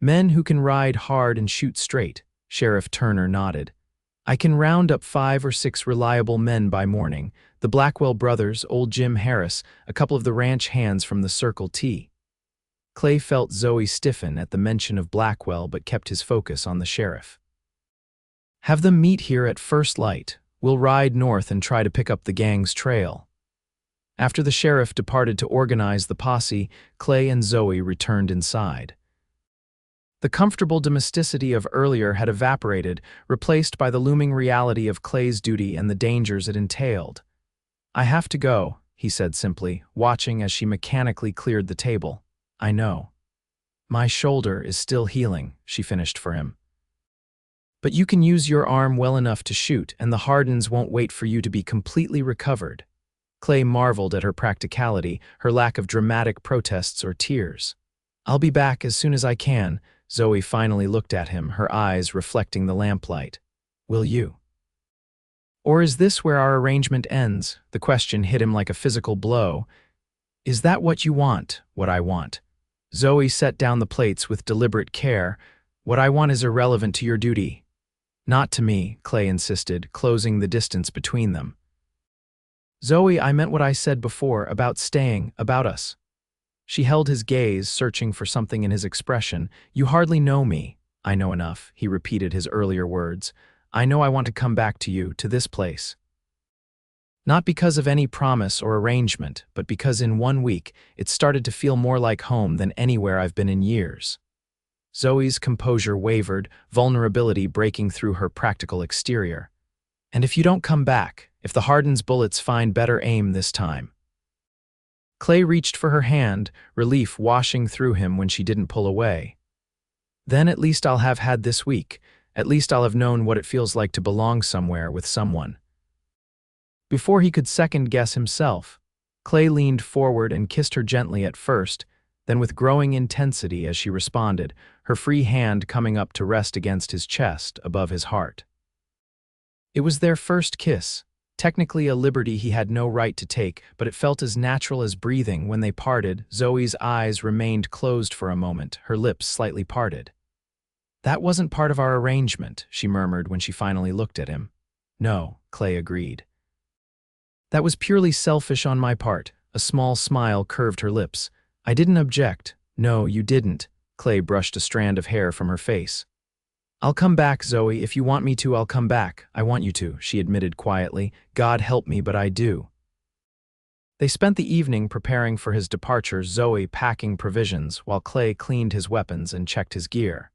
"Men who can ride hard and shoot straight," Sheriff Turner nodded. "I can round up 5 or 6 reliable men by morning. The Blackwell brothers, old Jim Harris, a couple of the ranch hands from the Circle T." Clay felt Zoe stiffen at the mention of Blackwell but kept his focus on the sheriff. "Have them meet here at first light. We'll ride north and try to pick up the gang's trail." After the sheriff departed to organize the posse, Clay and Zoe returned inside. The comfortable domesticity of earlier had evaporated, replaced by the looming reality of Clay's duty and the dangers it entailed. "I have to go," he said simply, watching as she mechanically cleared the table. "I know." "My shoulder is still healing," she finished for him. "But you can use your arm well enough to shoot, and the Hardins won't wait for you to be completely recovered." Clay marveled at her practicality, her lack of dramatic protests or tears. "I'll be back as soon as I can." Zoe finally looked at him, her eyes reflecting the lamplight. "Will you? Or is this where our arrangement ends?" The question hit him like a physical blow. "Is that what you want, what I want?" Zoe set down the plates with deliberate care. "What I want is irrelevant to your duty." "Not to me," Clay insisted, closing the distance between them. "Zoe, I meant what I said before, about staying, about us." She held his gaze, searching for something in his expression. "You hardly know me." "I know enough," he repeated his earlier words. "I know I want to come back to you, to this place. Not because of any promise or arrangement, but because in 1 week it started to feel more like home than anywhere I've been in years." Zoe's composure wavered, vulnerability breaking through her practical exterior. "And if you don't come back, if the Hardin's bullets find better aim this time?" Clay reached for her hand, relief washing through him when she didn't pull away. "Then at least I'll have had this week, At least I'll have known what it feels like to belong somewhere with someone. Before he could second-guess himself, Clay leaned forward and kissed her gently at first, then with growing intensity as she responded, her free hand coming up to rest against his chest, above his heart. It was their first kiss, technically a liberty he had no right to take, but it felt as natural as breathing. When they parted, Zoe's eyes remained closed for a moment, her lips slightly parted. "That wasn't part of our arrangement," she murmured when she finally looked at him. "No," Clay agreed. "That was purely selfish on my part." A small smile curved her lips. "I didn't object." "No, you didn't." Clay brushed a strand of hair from her face. "I'll come back, Zoe. If you want me to, I'll come back. I want you to," she admitted quietly. "God help me, but I do." They spent the evening preparing for his departure, Zoe packing provisions, while Clay cleaned his weapons and checked his gear.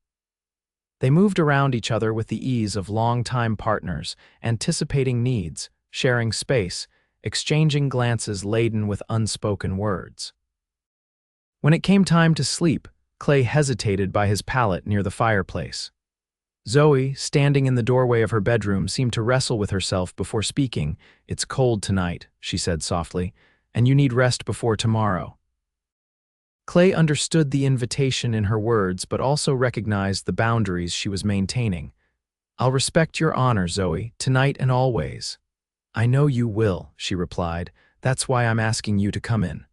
They moved around each other with the ease of long-time partners, anticipating needs, sharing space, exchanging glances laden with unspoken words. When it came time to sleep, Clay hesitated by his pallet near the fireplace. Zoe, standing in the doorway of her bedroom, seemed to wrestle with herself before speaking. "It's cold tonight," she said softly, "and you need rest before tomorrow." Clay understood the invitation in her words, but also recognized the boundaries she was maintaining. "I'll respect your honor, Zoe, tonight and always." "I know you will," she replied. "That's why I'm asking you to come in."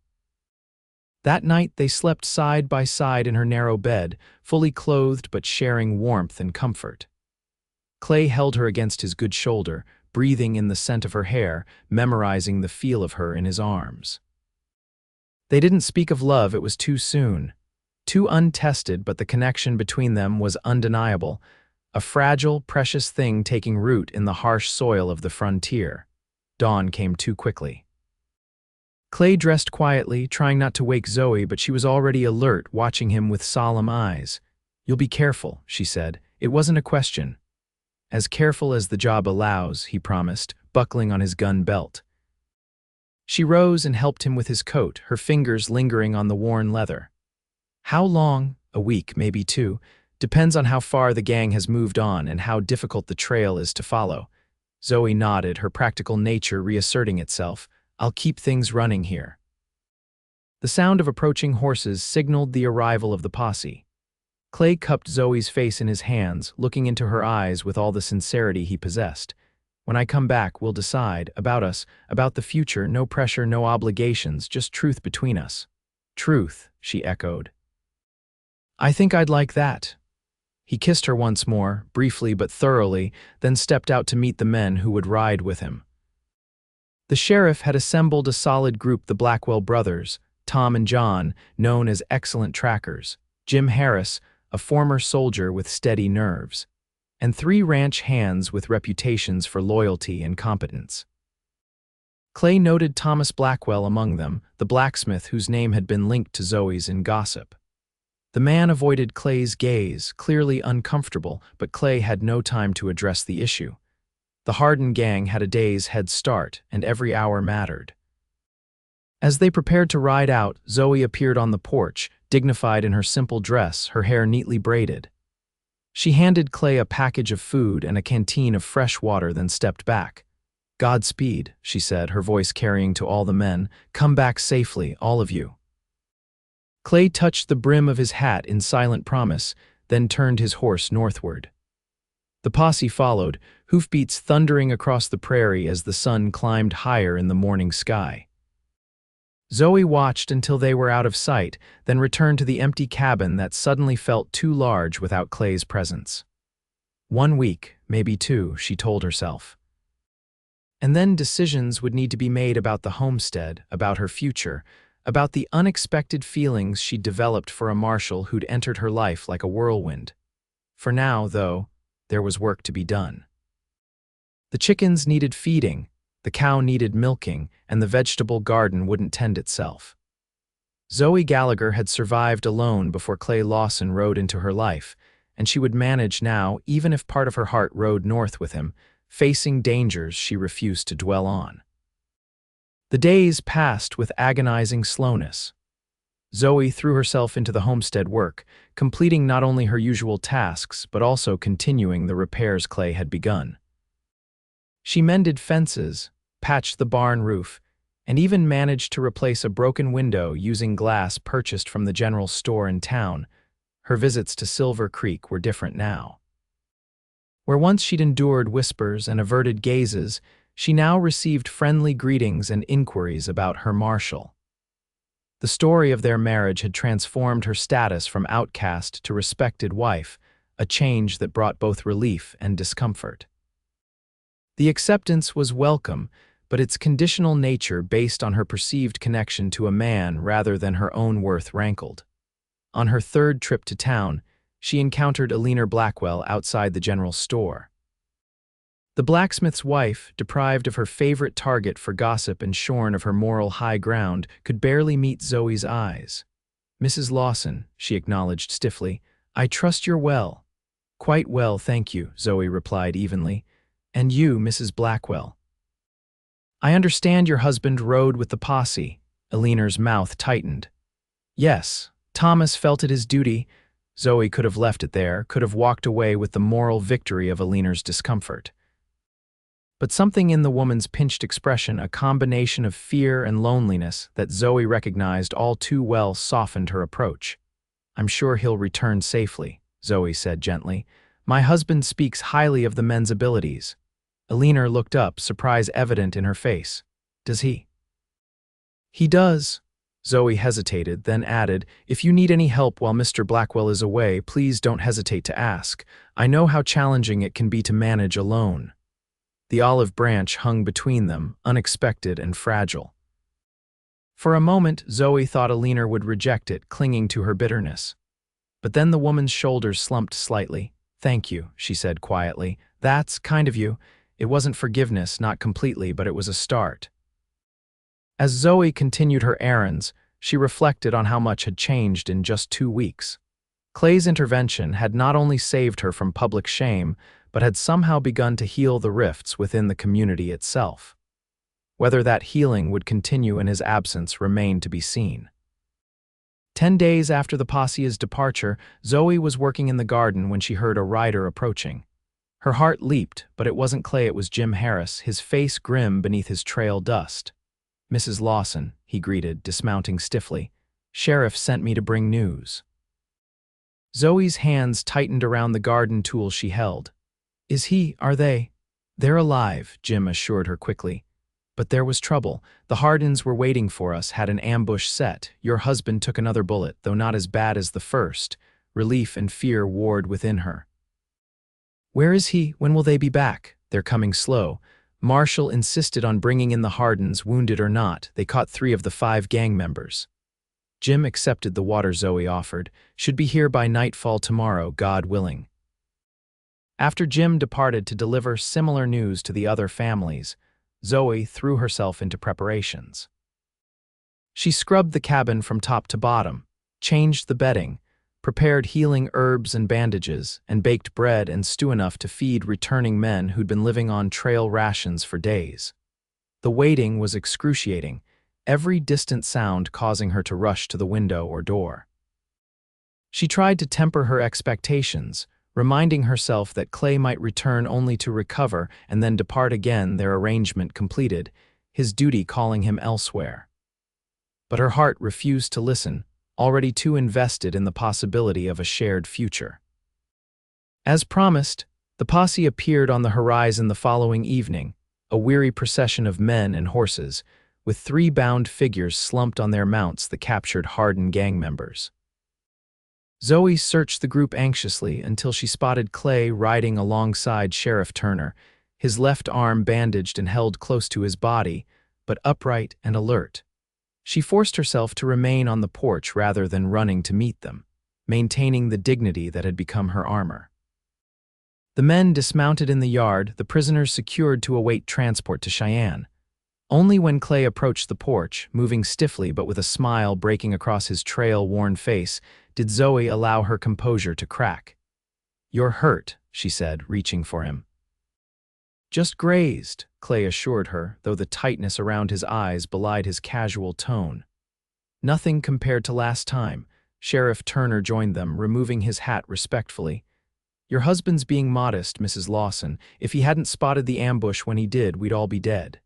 That night they slept side by side in her narrow bed, fully clothed but sharing warmth and comfort. Clay held her against his good shoulder, breathing in the scent of her hair, memorizing the feel of her in his arms. They didn't speak of love, it was too soon. Too untested, but the connection between them was undeniable, a fragile, precious thing taking root in the harsh soil of the frontier. Dawn came too quickly. Clay dressed quietly, trying not to wake Zoe, but she was already alert, watching him with solemn eyes. "You'll be careful," she said. "It wasn't a question." "As careful as the job allows," he promised, buckling on his gun belt. She rose and helped him with his coat, her fingers lingering on the worn leather. "How long?" "A week, maybe 2. Depends on how far the gang has moved on and how difficult the trail is to follow." Zoe nodded, her practical nature reasserting itself. "I'll keep things running here." The sound of approaching horses signaled the arrival of the posse. Clay cupped Zoe's face in his hands, looking into her eyes with all the sincerity he possessed. "When I come back, we'll decide, about us, about the future, no pressure, no obligations, just truth between us." "Truth," she echoed. "I think I'd like that." He kissed her once more, briefly but thoroughly, then stepped out to meet the men who would ride with him. The sheriff had assembled a solid group: the Blackwell brothers, Tom and John, known as excellent trackers, Jim Harris, a former soldier with steady nerves, and 3 ranch hands with reputations for loyalty and competence. Clay noted Thomas Blackwell among them, the blacksmith whose name had been linked to Zoe's in gossip. The man avoided Clay's gaze, clearly uncomfortable, but Clay had no time to address the issue. The Harden gang had a day's head start, and every hour mattered. As they prepared to ride out, Zoe appeared on the porch, dignified in her simple dress, her hair neatly braided. She handed Clay a package of food and a canteen of fresh water, then stepped back. "Godspeed," she said, her voice carrying to all the men. "Come back safely, all of you." Clay touched the brim of his hat in silent promise, then turned his horse northward. The posse followed, hoofbeats thundering across the prairie as the sun climbed higher in the morning sky. Zoe watched until they were out of sight, then returned to the empty cabin that suddenly felt too large without Clay's presence. 1 week, maybe 2, she told herself. And then decisions would need to be made about the homestead, about her future, about the unexpected feelings she'd developed for a marshal who'd entered her life like a whirlwind. For now, though, there was work to be done. The chickens needed feeding, the cow needed milking, and the vegetable garden wouldn't tend itself. Zoe Gallagher had survived alone before Clay Lawson rode into her life, and she would manage now, even if part of her heart rode north with him, facing dangers she refused to dwell on. The days passed with agonizing slowness. Zoe threw herself into the homestead work, completing not only her usual tasks but also continuing the repairs Clay had begun. She mended fences, patched the barn roof, and even managed to replace a broken window using glass purchased from the general store in town. Her visits to Silver Creek were different now. Where once she'd endured whispers and averted gazes, she now received friendly greetings and inquiries about her Marshall. The story of their marriage had transformed her status from outcast to respected wife, a change that brought both relief and discomfort. The acceptance was welcome, but its conditional nature based on her perceived connection to a man rather than her own worth rankled. On her third trip to town, she encountered Alina Blackwell outside the general store. The blacksmith's wife, deprived of her favorite target for gossip and shorn of her moral high ground, could barely meet Zoe's eyes. "Mrs. Lawson," she acknowledged stiffly, "I trust you're well." "Quite well, thank you," Zoe replied evenly. "And you, Mrs. Blackwell?" "I understand your husband rode with the posse." Alina's mouth tightened. "Yes, Thomas felt it his duty." Zoe could have left it there, could have walked away with the moral victory of Alina's discomfort. But something in the woman's pinched expression, a combination of fear and loneliness that Zoe recognized all too well, softened her approach. "I'm sure he'll return safely," Zoe said gently. "My husband speaks highly of the men's abilities." Alina looked up, surprise evident in her face. "Does he?" "He does." Zoe hesitated, then added, "If you need any help while Mr. Blackwell is away, please don't hesitate to ask. I know how challenging it can be to manage alone." The olive branch hung between them, unexpected and fragile. For a moment, Zoe thought Alina would reject it, clinging to her bitterness. But then the woman's shoulders slumped slightly. "Thank you," she said quietly. "That's kind of you. It wasn't forgiveness, not completely, but it was a start." As Zoe continued her errands, she reflected on how much had changed in just 2 weeks. Clay's intervention had not only saved her from public shame, but had somehow begun to heal the rifts within the community itself. Whether that healing would continue in his absence remained to be seen. 10 days after the posse's departure, Zoe was working in the garden when she heard a rider approaching. Her heart leaped, but it wasn't Clay, it was Jim Harris, his face grim beneath his trail dust. "Mrs. Lawson," he greeted, dismounting stiffly. "Sheriff sent me to bring news." Zoe's hands tightened around the garden tool she held. Are they?" "They're alive," Jim assured her quickly. "But there was trouble. The Hardins were waiting for us, had an ambush set. Your husband took another bullet, though not as bad as the first." Relief and fear warred within her. "Where is he? When will they be back?" "They're coming slow. Marshall insisted on bringing in the Hardins, wounded or not. They caught 3 of the 5 gang members." Jim accepted the water Zoe offered. "Should be here by nightfall tomorrow, God willing." After Jim departed to deliver similar news to the other families, Zoe threw herself into preparations. She scrubbed the cabin from top to bottom, changed the bedding, prepared healing herbs and bandages, and baked bread and stew enough to feed returning men who'd been living on trail rations for days. The waiting was excruciating, every distant sound causing her to rush to the window or door. She tried to temper her expectations, reminding herself that Clay might return only to recover and then depart again, their arrangement completed, his duty calling him elsewhere. But her heart refused to listen, already too invested in the possibility of a shared future. As promised, the posse appeared on the horizon the following evening, a weary procession of men and horses, with 3 bound figures slumped on their mounts, the captured Hardin gang members. Zoe searched the group anxiously until she spotted Clay riding alongside Sheriff Turner, his left arm bandaged and held close to his body, but upright and alert. She forced herself to remain on the porch rather than running to meet them, maintaining the dignity that had become her armor. The men dismounted in the yard, the prisoners secured to await transport to Cheyenne. Only when Clay approached the porch, moving stiffly but with a smile breaking across his trail-worn face, did Zoe allow her composure to crack. "You're hurt," she said, reaching for him. "Just grazed," Clay assured her, though the tightness around his eyes belied his casual tone. Nothing compared to last time. Sheriff Turner joined them, removing his hat respectfully. Your husband's being modest, Mrs. Lawson. If he hadn't spotted the ambush when he did, we'd all be dead.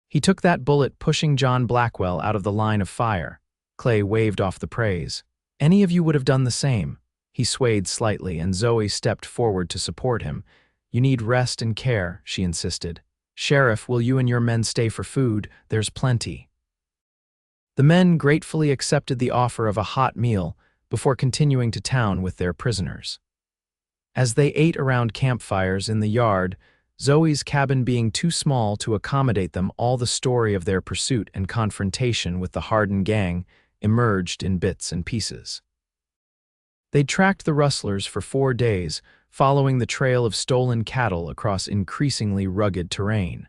He took that bullet, pushing John Blackwell out of the line of fire. Clay waved off the praise. Any of you would have done the same. He swayed slightly, and Zoe stepped forward to support him. You need rest and care, she insisted. Sheriff, will you and your men stay for food? There's plenty. The men gratefully accepted the offer of a hot meal before continuing to town with their prisoners. As they ate around campfires in the yard, Zoe's cabin being too small to accommodate them all, the story of their pursuit and confrontation with the Hardin gang emerged in bits and pieces. They'd tracked the rustlers for 4 days, following the trail of stolen cattle across increasingly rugged terrain.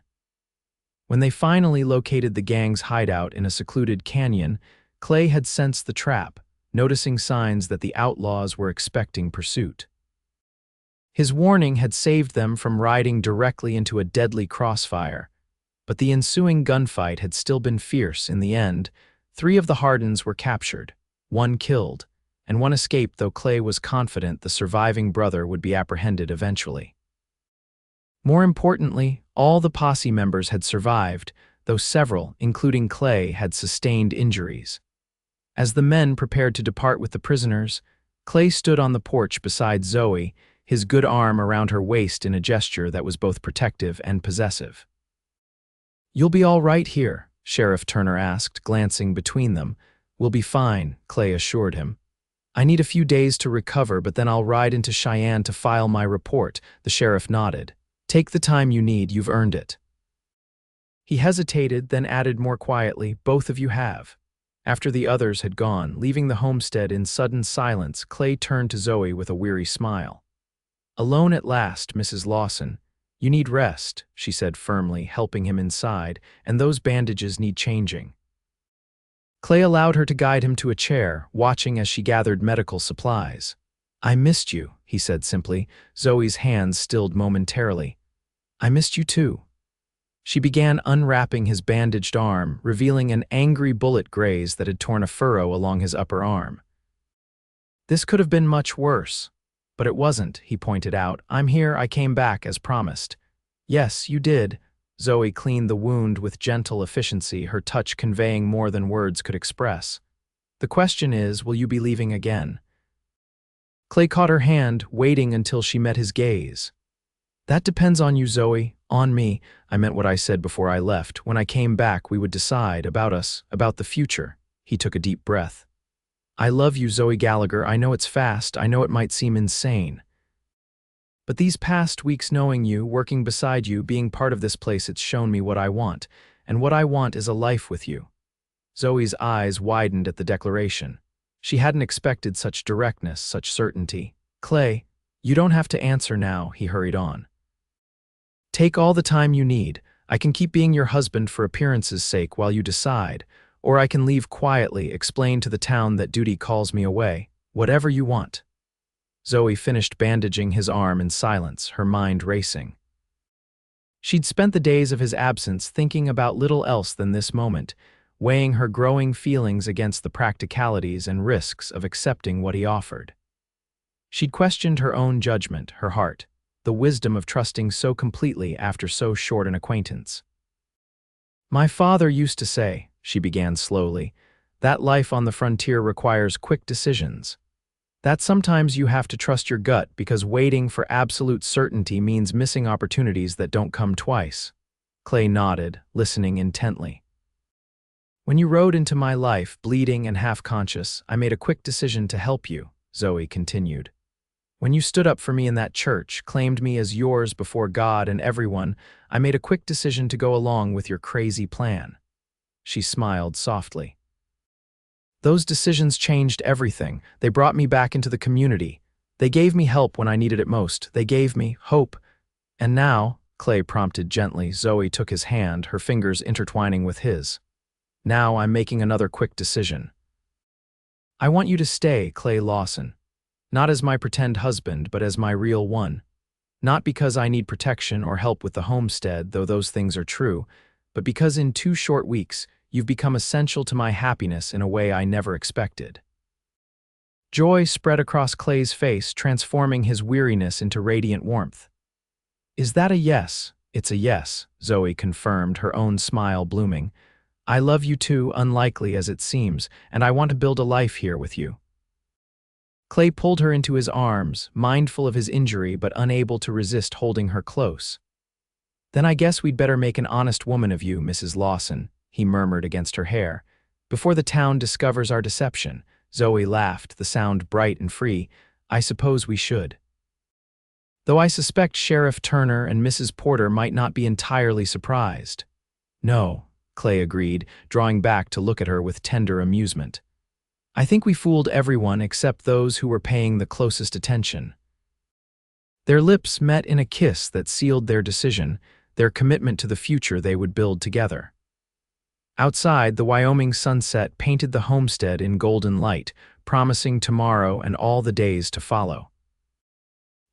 When they finally located the gang's hideout in a secluded canyon, Clay had sensed the trap, noticing signs that the outlaws were expecting pursuit. His warning had saved them from riding directly into a deadly crossfire, but the ensuing gunfight had still been fierce. In the end, 3 of the Hardins were captured, 1 killed, and 1 escaped, though Clay was confident the surviving brother would be apprehended eventually. More importantly, all the posse members had survived, though several, including Clay, had sustained injuries. As the men prepared to depart with the prisoners, Clay stood on the porch beside Zoe, his good arm around her waist in a gesture that was both protective and possessive. "You'll be all right here?" Sheriff Turner asked, glancing between them. "We'll be fine," Clay assured him. "I need a few days to recover, but then I'll ride into Cheyenne to file my report." The sheriff nodded. "Take the time you need, you've earned it." He hesitated, then added more quietly, "Both of you have." After the others had gone, leaving the homestead in sudden silence, Clay turned to Zoe with a weary smile. "Alone at last, Mrs. Lawson. You need rest," she said firmly, helping him inside, "and those bandages need changing." Clay allowed her to guide him to a chair, watching as she gathered medical supplies. "I missed you," he said simply. Zoe's hands stilled momentarily. "I missed you too." She began unwrapping his bandaged arm, revealing an angry bullet graze that had torn a furrow along his upper arm. "This could have been much worse. But it wasn't," he pointed out. "I'm here, I came back as promised." "Yes, you did." Zoe cleaned the wound with gentle efficiency, her touch conveying more than words could express. "The question is, will you be leaving again?" Clay caught her hand, waiting until she met his gaze. "That depends on you, Zoe. On me. I meant what I said before I left. When I came back, we would decide about us, about the future." He took a deep breath. "I love you, Zoe Gallagher. I know it's fast. I know it might seem insane. But these past weeks knowing you, working beside you, being part of this place, it's shown me what I want. And what I want is a life with you." Zoe's eyes widened at the declaration. She hadn't expected such directness, such certainty. "Clay, you don't have to answer now," he hurried on. "Take all the time you need. I can keep being your husband for appearance's sake while you decide. Or I can leave quietly, explain to the town that duty calls me away. Whatever you want." Zoe finished bandaging his arm in silence, her mind racing. She'd spent the days of his absence thinking about little else than this moment, weighing her growing feelings against the practicalities and risks of accepting what he offered. She'd questioned her own judgment, her heart, the wisdom of trusting so completely after so short an acquaintance. "My father used to say," she began slowly, "that life on the frontier requires quick decisions. That sometimes you have to trust your gut because waiting for absolute certainty means missing opportunities that don't come twice." Clay nodded, listening intently. "When you rode into my life, bleeding and half-conscious, I made a quick decision to help you," Zoe continued. "When you stood up for me in that church, claimed me as yours before God and everyone, I made a quick decision to go along with your crazy plan." She smiled softly. "Those decisions changed everything. They brought me back into the community. They gave me help when I needed it most. They gave me hope. And now," Clay prompted gently. Zoe took his hand, her fingers intertwining with his. "Now I'm making another quick decision. I want you to stay, Clay Lawson. Not as my pretend husband, but as my real one. Not because I need protection or help with the homestead, though those things are true, but because in 2 short weeks, You've become essential to my happiness in a way I never expected." Joy spread across Clay's face, transforming his weariness into radiant warmth. "Is that a yes?" "It's a yes," Zoe confirmed, her own smile blooming. "I love you too, unlikely as it seems, and I want to build a life here with you." Clay pulled her into his arms, mindful of his injury but unable to resist holding her close. "Then I guess we'd better make an honest woman of you, Mrs. Lawson," he murmured against her hair. "Before the town discovers our deception." Zoe laughed, the sound bright and free. "I suppose we should. Though I suspect Sheriff Turner and Mrs. Porter might not be entirely surprised." "No," Clay agreed, drawing back to look at her with tender amusement. "I think we fooled everyone except those who were paying the closest attention." Their lips met in a kiss that sealed their decision, their commitment to the future they would build together. Outside, the Wyoming sunset painted the homestead in golden light, promising tomorrow and all the days to follow.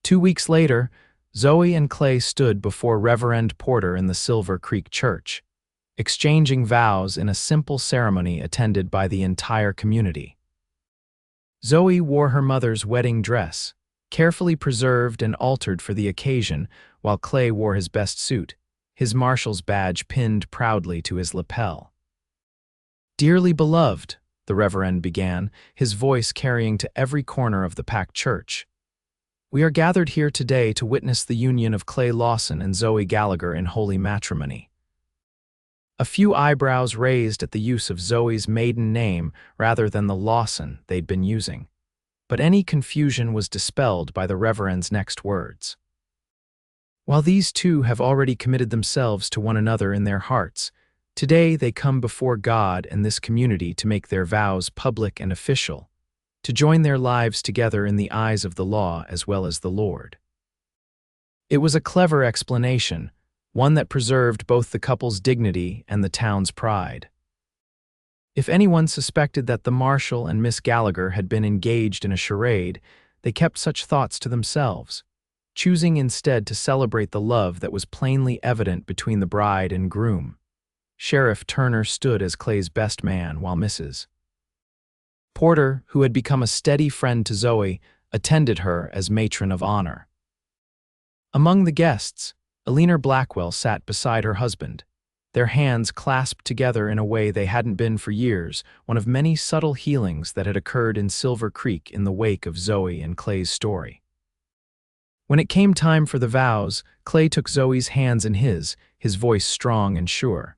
2 weeks later, Zoe and Clay stood before Reverend Porter in the Silver Creek Church, exchanging vows in a simple ceremony attended by the entire community. Zoe wore her mother's wedding dress, carefully preserved and altered for the occasion, while Clay wore his best suit, his marshal's badge pinned proudly to his lapel. "Dearly beloved," the Reverend began, his voice carrying to every corner of the packed church, "we are gathered here today to witness the union of Clay Lawson and Zoe Gallagher in holy matrimony." A few eyebrows raised at the use of Zoe's maiden name rather than the Lawson they'd been using, but any confusion was dispelled by the Reverend's next words. "While these two have already committed themselves to one another in their hearts, today they come before God and this community to make their vows public and official, to join their lives together in the eyes of the law as well as the Lord." It was a clever explanation, one that preserved both the couple's dignity and the town's pride. If anyone suspected that the marshal and Miss Gallagher had been engaged in a charade, they kept such thoughts to themselves, choosing instead to celebrate the love that was plainly evident between the bride and groom. Sheriff Turner stood as Clay's best man, while Mrs. Porter, who had become a steady friend to Zoe, attended her as matron of honor. Among the guests, Eleanor Blackwell sat beside her husband, their hands clasped together in a way they hadn't been for years, one of many subtle healings that had occurred in Silver Creek in the wake of Zoe and Clay's story. When it came time for the vows, Clay took Zoe's hands in his voice strong and sure.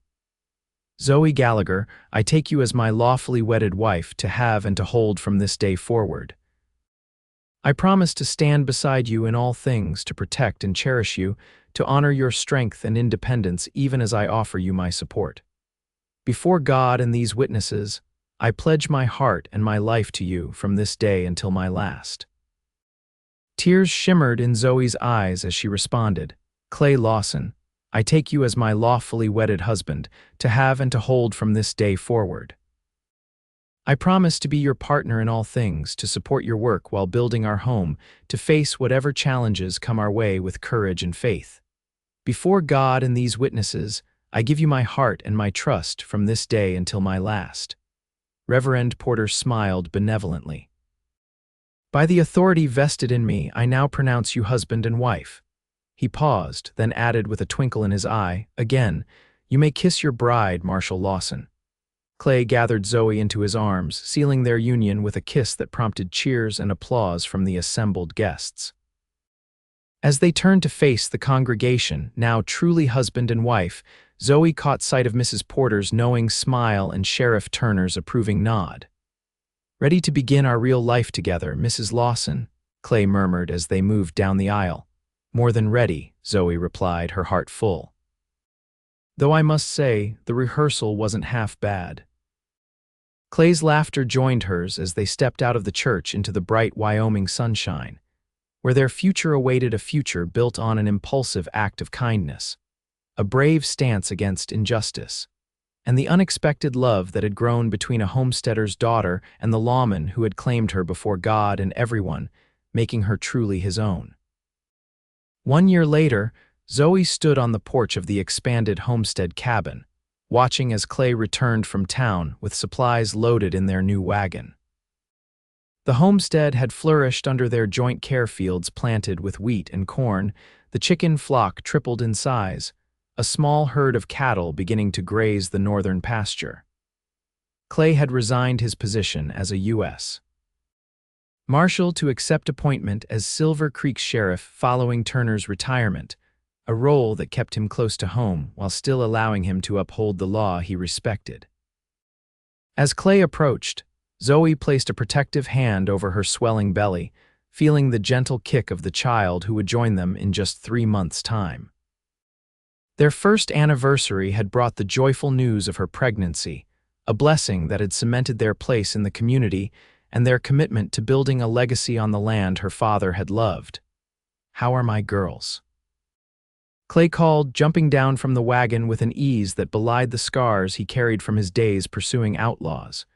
"Zoe Gallagher, I take you as my lawfully wedded wife to have and to hold from this day forward. I promise to stand beside you in all things, to protect and cherish you, to honor your strength and independence even as I offer you my support. Before God and these witnesses, I pledge my heart and my life to you from this day until my last." Tears shimmered in Zoe's eyes as she responded, "Clay Lawson, I take you as my lawfully wedded husband, to have and to hold from this day forward. I promise to be your partner in all things, to support your work while building our home, to face whatever challenges come our way with courage and faith. Before God and these witnesses, I give you my heart and my trust from this day until my last." Reverend Porter smiled benevolently. "By the authority vested in me, I now pronounce you husband and wife." He paused, then added with a twinkle in his eye, "Again, you may kiss your bride, Marshal Lawson." Clay gathered Zoe into his arms, sealing their union with a kiss that prompted cheers and applause from the assembled guests. As they turned to face the congregation, now truly husband and wife, Zoe caught sight of Mrs. Porter's knowing smile and Sheriff Turner's approving nod. "Ready to begin our real life together, Mrs. Lawson," Clay murmured as they moved down the aisle. "More than ready," Zoe replied, her heart full. "Though I must say, the rehearsal wasn't half bad." Clay's laughter joined hers as they stepped out of the church into the bright Wyoming sunshine, where their future awaited, a future built on an impulsive act of kindness, a brave stance against injustice, and the unexpected love that had grown between a homesteader's daughter and the lawman who had claimed her before God and everyone, making her truly his own. 1 year later, Zoe stood on the porch of the expanded homestead cabin, watching as Clay returned from town with supplies loaded in their new wagon. The homestead had flourished under their joint care fields planted with wheat and corn. The chicken flock tripled in size, a small herd of cattle beginning to graze the northern pasture. Clay had resigned his position as a U.S. Marshal to accept appointment as Silver Creek Sheriff following Turner's retirement, a role that kept him close to home while still allowing him to uphold the law he respected. As Clay approached, Zoe placed a protective hand over her swelling belly, feeling the gentle kick of the child who would join them in just 3 months' time. Their first anniversary had brought the joyful news of her pregnancy, a blessing that had cemented their place in the community and their commitment to building a legacy on the land her father had loved. "How are my girls?" Clay called, jumping down from the wagon with an ease that belied the scars he carried from his days pursuing outlaws.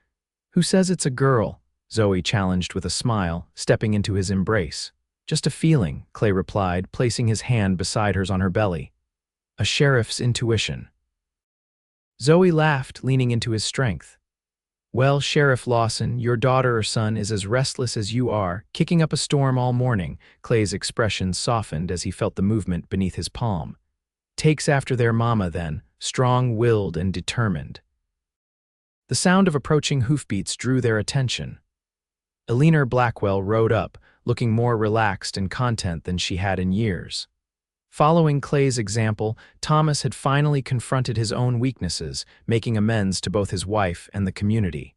"Who says it's a girl?" Zoe challenged with a smile, stepping into his embrace. "Just a feeling," Clay replied, placing his hand beside hers on her belly. "A sheriff's intuition." Zoe laughed, leaning into his strength. "Well, Sheriff Lawson, your daughter or son is as restless as you are, kicking up a storm all morning." Clay's expression softened as he felt the movement beneath his palm. "Takes after their mama then, strong-willed and determined." The sound of approaching hoofbeats drew their attention. Eleanor Blackwell rode up, looking more relaxed and content than she had in years. Following Clay's example, Thomas had finally confronted his own weaknesses, making amends to both his wife and the community.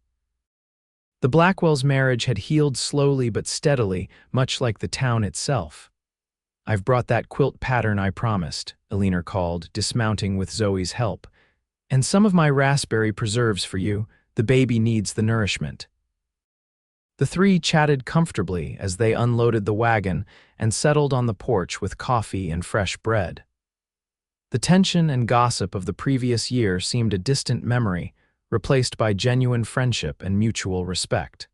The Blackwells' marriage had healed slowly but steadily, much like the town itself. "I've brought that quilt pattern I promised," Eleanor called, dismounting with Zoe's help. "And some of my raspberry preserves for you. The baby needs the nourishment." The three chatted comfortably as they unloaded the wagon and settled on the porch with coffee and fresh bread. The tension and gossip of the previous year seemed a distant memory, replaced by genuine friendship and mutual respect.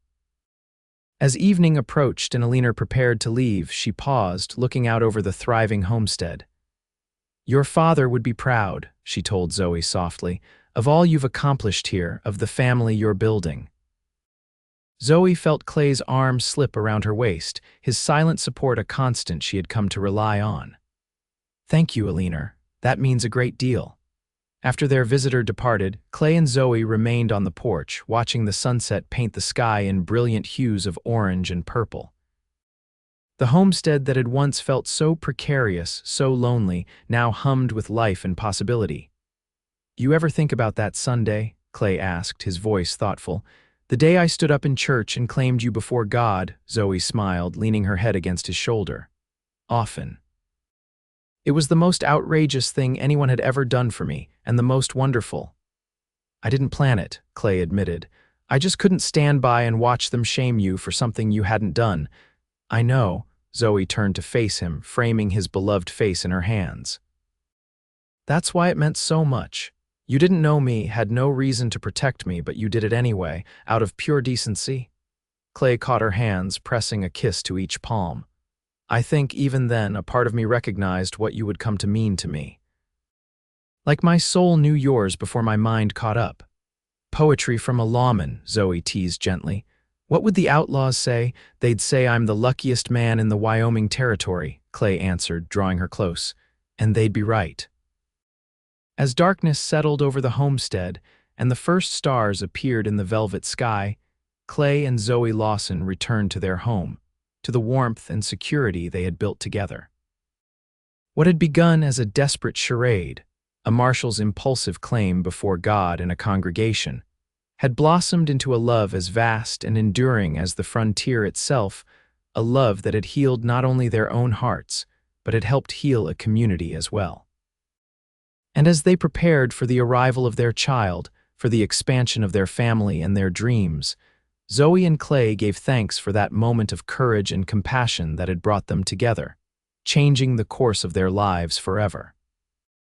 As evening approached and Eleanor prepared to leave, she paused, looking out over the thriving homestead. "Your father would be proud," she told Zoe softly, "of all you've accomplished here, of the family you're building." Zoe felt Clay's arm slip around her waist, his silent support a constant she had come to rely on. "Thank you, Eleanor. That means a great deal." After their visitor departed, Clay and Zoe remained on the porch, watching the sunset paint the sky in brilliant hues of orange and purple. The homestead that had once felt so precarious, so lonely, now hummed with life and possibility. "You ever think about that Sunday?" Clay asked, his voice thoughtful. "The day I stood up in church and claimed you before God," Zoe smiled, leaning her head against his shoulder. "Often. It was the most outrageous thing anyone had ever done for me, and the most wonderful." "I didn't plan it," Clay admitted. "I just couldn't stand by and watch them shame you for something you hadn't done." "I know." Zoe turned to face him, framing his beloved face in her hands. "That's why it meant so much. You didn't know me, had no reason to protect me, but you did it anyway, out of pure decency." Clay caught her hands, pressing a kiss to each palm. "I think even then a part of me recognized what you would come to mean to me. Like my soul knew yours before my mind caught up." "Poetry from a lawman," Zoe teased gently. "What would the outlaws say? They'd say I'm the luckiest man in the Wyoming Territory," Clay answered, drawing her close. "And they'd be right." As darkness settled over the homestead and the first stars appeared in the velvet sky, Clay and Zoe Lawson returned to their home, to the warmth and security they had built together. What had begun as a desperate charade, a marshal's impulsive claim before God and a congregation, had blossomed into a love as vast and enduring as the frontier itself, a love that had healed not only their own hearts, but had helped heal a community as well. And as they prepared for the arrival of their child, for the expansion of their family and their dreams, Zoe and Clay gave thanks for that moment of courage and compassion that had brought them together, changing the course of their lives forever.